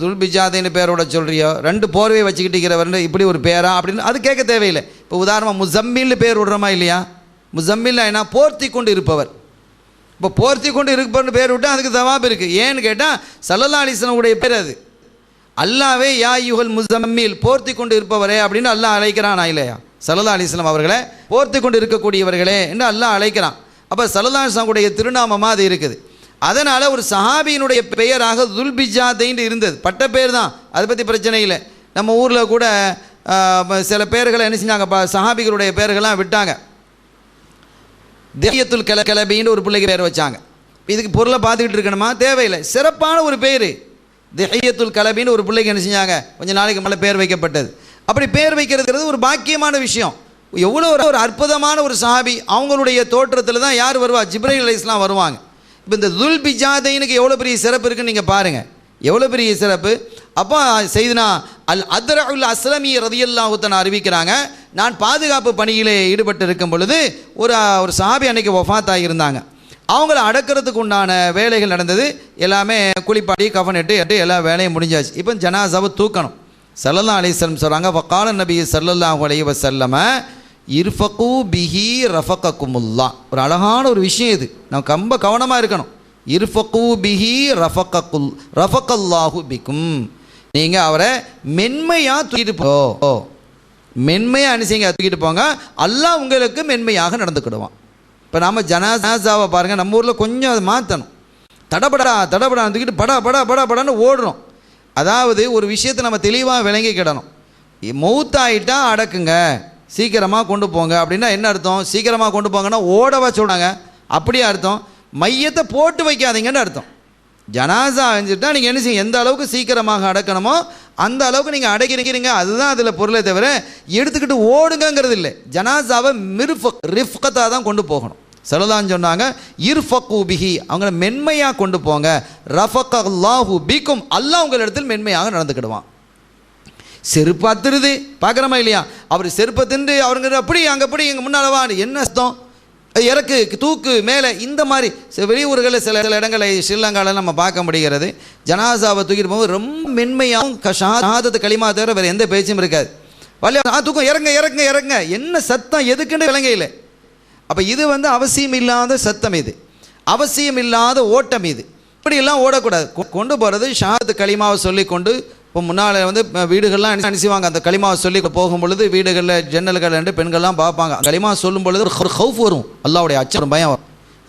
துல் பிஜாதைன்னு பேரோட சொல்கிறியோ, 2 போர்வை வச்சுக்கிட்டிருக்கிறவர் இப்படி ஒரு பேரா அப்படின்னு அது கேட்க தேவையில்லை. இப்போ உதாரணமாக முசம்மில்னு பேர் விடுறோமா இல்லையா? முசம்மில் என்ன போர்த்தி கொண்டு இருப்பவர். இப்போ போர்த்தி கொண்டு இருப்பவர்னு பேர் விட்டால் அதுக்கு தவாப் இருக்குது. ஏன்னு கேட்டால் ஸல்லல்லாஹு அலைஹி வஸல்லம் உடைய பேர் அது. அல்லாவே யா யுஹல் முசம்மில் போர்த்தி கொண்டு இருப்பவரே அப்படின்னு அல்லாஹ் அழைக்கிறானா இல்லையா? ஸல்லல்லாஹு அலைஹி வஸல்லம் அவர்களை போர்த்தி கொண்டு இருக்கக்கூடியவர்களே என்று அல்லாஹ் அழைக்கிறான். அப்போ ஸல்லல்லாஹு அலைஹி வஸல்லம் உடைய திருநாமமாக அது இருக்குது. அதனால் ஒரு சஹாபியினுடைய பெயராக துல் பிஜாதைன்னு இருந்தது, பட்ட பேர் தான், அதை பற்றி பிரச்சனை இல்லை. நம்ம ஊரில் கூட சில பேர்களை என்ன செஞ்சாங்க, சஹாபிகளுடைய பேர்கள்லாம் விட்டாங்க. திஹியத்துல் கலபின்னு ஒரு பிள்ளைக்கு பேர் வச்சாங்க. இதுக்கு பொருளை பார்த்துக்கிட்டு இருக்கணுமா? தேவையில்லை. சிறப்பான ஒரு பேர் திஹியத்துல் கலபின்னு ஒரு பிள்ளைக்கு என்ன செஞ்சாங்க, கொஞ்சம் நாளைக்கு மேலே பேர் வைக்கப்பட்டது. அப்படி பேர் வைக்கிறது ஒரு பாக்கியமான விஷயம். எவ்வளோ ஒரு அற்புதமான ஒரு சஹாபி. அவங்களுடைய தோற்றத்தில் தான் யார் வருவா? ஜிப்ரீல் அலைஹிஸ்ஸலாம் வருவாங்க. இப்போ இந்த துல் பிஜாதைனுக்கு எவ்வளோ பெரிய சிறப்பு இருக்குன்னு நீங்கள் பாருங்கள், எவ்வளோ பெரிய சிறப்பு. அப்போ செய்தினா அத்ரஉல் அஸ்லமி ரலியல்லாஹு தஆலா அறிவிக்கிறாங்க, நான் பாதுகாப்பு பணியிலே ஈடுபட்டு இருக்கும் பொழுது ஒரு சஹாபி அன்னைக்கு வஃபாத் ஆகியிருந்தாங்க. அவங்கள அடக்கிறதுக்கு உண்டான வேலைகள் நடந்தது. எல்லாமே குளிப்பாட்டி கஃனிட்டு எல்லா வேலையும் முடிஞ்சாச்சு. இப்போ ஜனாசாவை தூக்கணும். ஸல்லல்லாஹு அலைஹி வஸல்லம் சொல்கிறாங்க, வகால நபி ஸல்லல்லாஹு அலைஹி வஸல்லம் இர்ஃபகு பிஹி ரஃபகக்குமுல்லா. ஒரு அழகான ஒரு விஷயம் இது, நம்ம ரொம்ப கவனமாக இருக்கணும். இர்ஃபகு பிஹி ரஃபகல்லாஹு பிக்கும். நீங்கள் அவரை மென்மையாக தூக்கிட்டு மென்மையாக அனுசிங்க தூக்கிட்டு போங்க, அல்லாஹ் உங்களுக்கு மென்மையாக நடந்துக்கிடுவான். இப்போ நாம் ஜனாசாவை பாருங்கள், நம்ம ஊரில் கொஞ்சம் அதை மாற்றணும். தடபடா தூக்கிட்டு படான்னு ஓடுறோம். அதாவது ஒரு விஷயத்தை நம்ம தெளிவாக விளங்கிக்கிடணும். மௌத்தாயிட்டா அடக்குங்க, சீக்கிரமாக கொண்டு போங்க அப்படின்னா என்ன அர்த்தம்? சீக்கிரமாக கொண்டு போங்கன்னா ஓடவா சொல்கிறாங்க, அப்படியே அர்த்தம்? மையத்தை போட்டு வைக்காதீங்கன்னு அர்த்தம். ஜனாசா அழிஞ்சிட்டா நீங்கள் என்ன செய்ய, எந்த அளவுக்கு சீக்கிரமாக அடக்கணுமோ அந்த அளவுக்கு நீங்கள் அடக்கிறீங்க, அதுதான் அதில் பொருளை தவிர எடுத்துக்கிட்டு ஓடுங்கிறது இல்லை. ஜனாசாவை ரிஃப்கத்தாக தான் கொண்டு போகணும். ஸல்லல்லாஹு சொன்னாங்க, இர்ஃபகு பிஹி, அவங்கள மென்மையாக கொண்டு போங்க. ரஃபகல்லாஹு பிக்கும், அல்லாஹ் உங்களிடத்தில் மென்மையாக நடந்துக்கிடுவான். செருப்பு அத்துருது பார்க்குறோமா இல்லையா? அவர் செருப்பை தின்று அவருங்க அப்படி அங்கே அப்படி எங்கள் முன்னாலவா, என்ன அர்த்தம்? இறக்கு தூக்கு மேலே, இந்த மாதிரி வெளியூர்களில் சில இடங்களை ஸ்ரீலங்காவில் நம்ம பார்க்க முடிகிறது. ஜனாசாவை தூக்கிட்டு போகும்போது ரொம்ப மென்மையாகவும் ஷஹாதத்து களிமா தவிர வேறு எந்த பேச்சும் இருக்காது. வழியா தூக்கம், இறங்க இறங்க இறங்க, என்ன சத்தம் எதுக்குன்னு விளங்கையில். அப்போ இது அவசியம் இல்லாத சத்தம், இது அவசியம் இல்லாத ஓட்டம், இது இப்படியெல்லாம் ஓடக்கூடாது. கொண்டு போகிறது ஷஹாதத்து களிமாவை சொல்லி கொண்டு. இப்போ முன்னால் வீடுகள்லாம் அனுப்பிச்சுவாங்க, அந்த களிமாவை சொல்லி போகும் பொழுது வீடுகளில் ஜன்னல்கள் என்று பெண்கள்லாம் பார்ப்பாங்க. களிமா சொல்லும் பொழுது ஒரு ஹவுஃப் வரும், அல்லாஹ்வுடைய அச்சம், பயம் வரும்.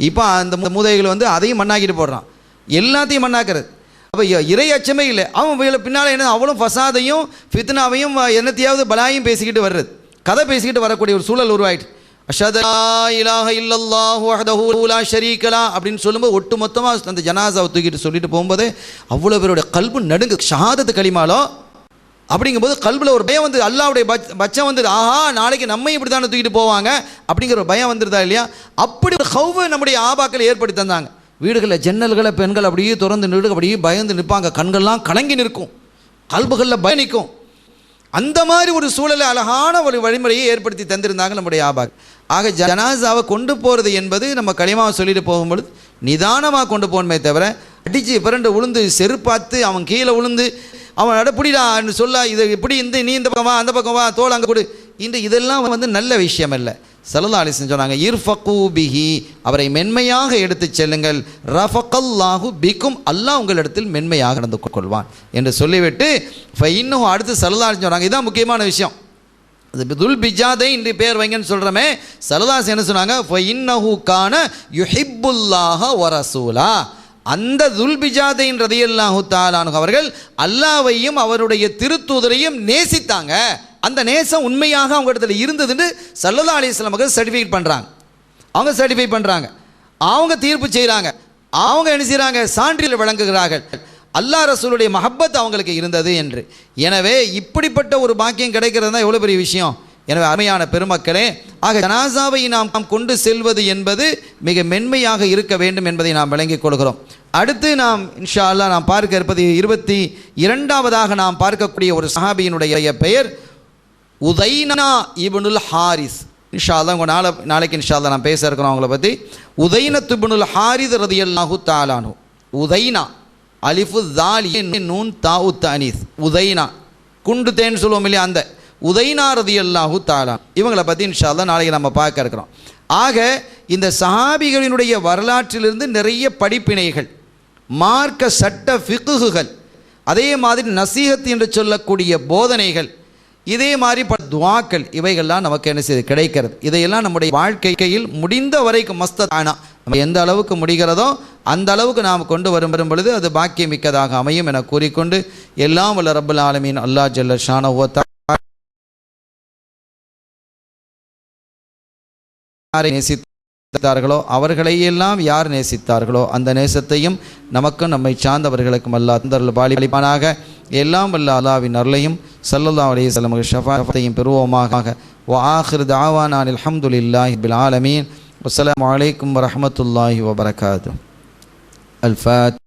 இப்போ அந்த மூதைகள் அதையும் மண்ணாக்கிட்டு போடுறான், எல்லாத்தையும் மண்ணாக்குறது. அப்போ இறை அச்சமே இல்லை. அவன் பின்னால் என்ன, அவளும் ஃபசாதையும் ஃபித்னாவையும் என்னத்தையாவது பலாயும் பேசிக்கிட்டு வர்றது, கதை பேசிக்கிட்டு வரக்கூடிய ஒரு சூழல் உருவாயிட்டு. அஷ்ஹது அல்லா இலாஹ இல்லல்லாஹு வஹ்தஹு லா ஷரீக லஹ் அப்படின்னு சொல்லும்போது ஒட்டு மொத்தமாக அந்த ஜனாசாவை தூக்கிட்டு சொல்லிட்டு போகும்போதே அவ்வளோ பேருடைய கல்பு நடுங்கு. ஷஹாதத்து களிமாலோ அப்படிங்கும்போது கல்பில் ஒரு பயம் அல்லாஹ்வுடைய பச்சம் ஆஹா நாளைக்கு நம்ம இப்படி தானே தூக்கிட்டு போவாங்க அப்படிங்கிற ஒரு பயம் வந்துருதா இல்லையா? அப்படி ஒரு ஹவ்வை நம்முடைய ஆபாக்கள் ஏற்படுத்தி தந்தாங்க. வீடுகளில் ஜன்னல்களை பெண்கள் அப்படியே திறந்து நின்று அப்படியே பயந்து நிற்பாங்க, கண்கள்லாம் கலங்கி நிற்கும், கல்புகளில் பயம் நிற்கும். அந்த மாதிரி ஒரு சூழலை அழகான ஒரு வழிமுறையை ஏற்படுத்தி தந்திருந்தாங்க நம்முடைய ஆபாக். ஆக ஜனாசாவை கொண்டு போகிறது என்பது நம்ம களிமாவை சொல்லிட்டு போகும்பொழுது நிதானமாக கொண்டு போகணுமே தவிர அடித்து பிறண்டு உளுந்து செருப்பாத்து அவன் கீழே உளுந்து அவன் அடப்பிடிடான்னு சொல்ல, இது இப்படி நீ இந்த பக்கம் வா அந்த பக்கம் வா தோல் அங்கே கொடு, இன்று இதெல்லாம் நல்ல விஷயம் இல்லை. ஸல்லல்லாஹு அலைஹி வஸல்லம் சொன்னாங்க, இர்ஃபகு பிஹி, அவரை மென்மையாக எடுத்து செல்லுங்கள். ரஃபகல்லாஹு பிக்கும், அல்லாஹ் உங்களிடத்தில் மென்மையாக நடந்து கொள்வான் என்று சொல்லிவிட்டு ஃபைன்னஹு, அடுத்து ஸல்லல்லாஹு அலைஹி சொன்னாங்க, இதுதான் முக்கியமான விஷயம். அது துல் பிஜாதை இன்று பேர் வைங்கன்னு சொல்கிறோமே, ஸல்லல்லாஹு என்ன சொன்னாங்க, ஃபைன்னஹு கான யுஹிப்புல்லாஹ வ ரசூலா, அந்த துல் பிஜாதைன் ரலியல்லாஹு தஆலா அன்ஹு அவர்கள் அல்லாஹ்வையும் அவருடைய திருத்தூதரையும் நேசித்தாங்க. அந்த நேசம் உண்மையாக அவங்க இடத்துல இருந்ததுன்னு ஸல்லல்லாஹு அலைஹி வஸல்லம் அவர்கள் சர்டிஃபிகேட் பண்ணுறாங்க. அவங்க சர்டிஃபை பண்ணுறாங்க, அவங்க தீர்ப்பு செய்கிறாங்க, அவங்க என்ன செய்கிறாங்க, சான்றிதழ் வழங்குகிறார்கள் அல்லாஹ் ரசூலுடைய மஹப்பத் அவங்களுக்கு இருந்தது என்று. எனவே இப்படிப்பட்ட ஒரு பாக்கியம் கிடைக்கிறது தான் எவ்வளோ பெரிய விஷயம். எனவே அருமையான பெருமக்களே, ஆக ஜனாசாவை நாம் கொண்டு செல்வது என்பது மிக மென்மையாக இருக்க வேண்டும் என்பதை நாம் விளங்கிக் கொள்கிறோம். அடுத்து நாம் இன்ஷா அல்லாஹ் நாம் பார்க்க இருப்பது 22வது நாம் பார்க்கக்கூடிய ஒரு சஹாபியினுடைய பெயர் உதைனா இப்னுல் ஹாரிஸ். இன்ஷா அல்லாஹ் உங்கள் நாளைக்கு இன்ஷா அல்லாஹ் நான் பேச இருக்கிறோம் அவங்கள பற்றி. உதைனத் இப்னுல் ஹாரிஸ் ரலியல்லாஹு தஆலா அன்ஹு. உதைனா அலிஃபு தாலி நூன் தாஉ தனீஸ், உதைனா குண்டு தேன்னு சொல்லுவோம் இல்லையா, அந்த உதைனா ரலியல்லாஹு தஆலா இவங்களை பற்றி இன்ஷா அல்லாஹ் நாளைக்கு நம்ம பார்க்க இருக்கிறோம். ஆக இந்த சஹாபிகளினுடைய வரலாற்றிலிருந்து நிறைய படிப்பினைகள், மார்க்க சட்ட ஃபிக்ஹுகள், அதே மாதிரி நசீஹத் என்று சொல்லக்கூடிய போதனைகள், இதே மாதிரி துஆக்கள், இவைகள்லாம் நமக்கு என்ன செய்து கிடைக்கிறது. இதையெல்லாம் நம்முடைய வாழ்க்கையில் முடிந்த வரைக்கும் மஸ்தானா நம்ம எந்த அளவுக்கு முடிகிறதோ அந்த அளவுக்கு நாம் கொண்டு வரும் பொழுது அது பாக்கியம் மிக்கதாக அமையும் என கூறிக்கொண்டு, எல்லாம் வல்ல ரப்பல் ஆலமீன் அல்லாஹ் ஜல்ல ஷானஹு வ தஆலா நேசித்தார்களோ அவர்களையெல்லாம் யார் நேசித்தார்களோ அந்த நேசத்தையும் நமக்கும் நம்மை சார்ந்தவர்களுக்கும் அல்லாஹ் தந்தருள் பாலிப்பானாக. எல்லாம் வல்ல அல்லாஹ்வின் அருளையும் ஸல்லல்லாஹு அலைஹி வஸல்லம் ஷஃபாஅத்தையும் பெறுவோமாக. வ ஆகிர் தஅவானா அல்ஹம்துலில்லாஹி பில் ஆலமீன். வஸ்ஸலாமு அலைக்கும் வரஹ்மத்துல்லாஹி வபரகாத்துஹு. அல் ஃபாத்திஹா.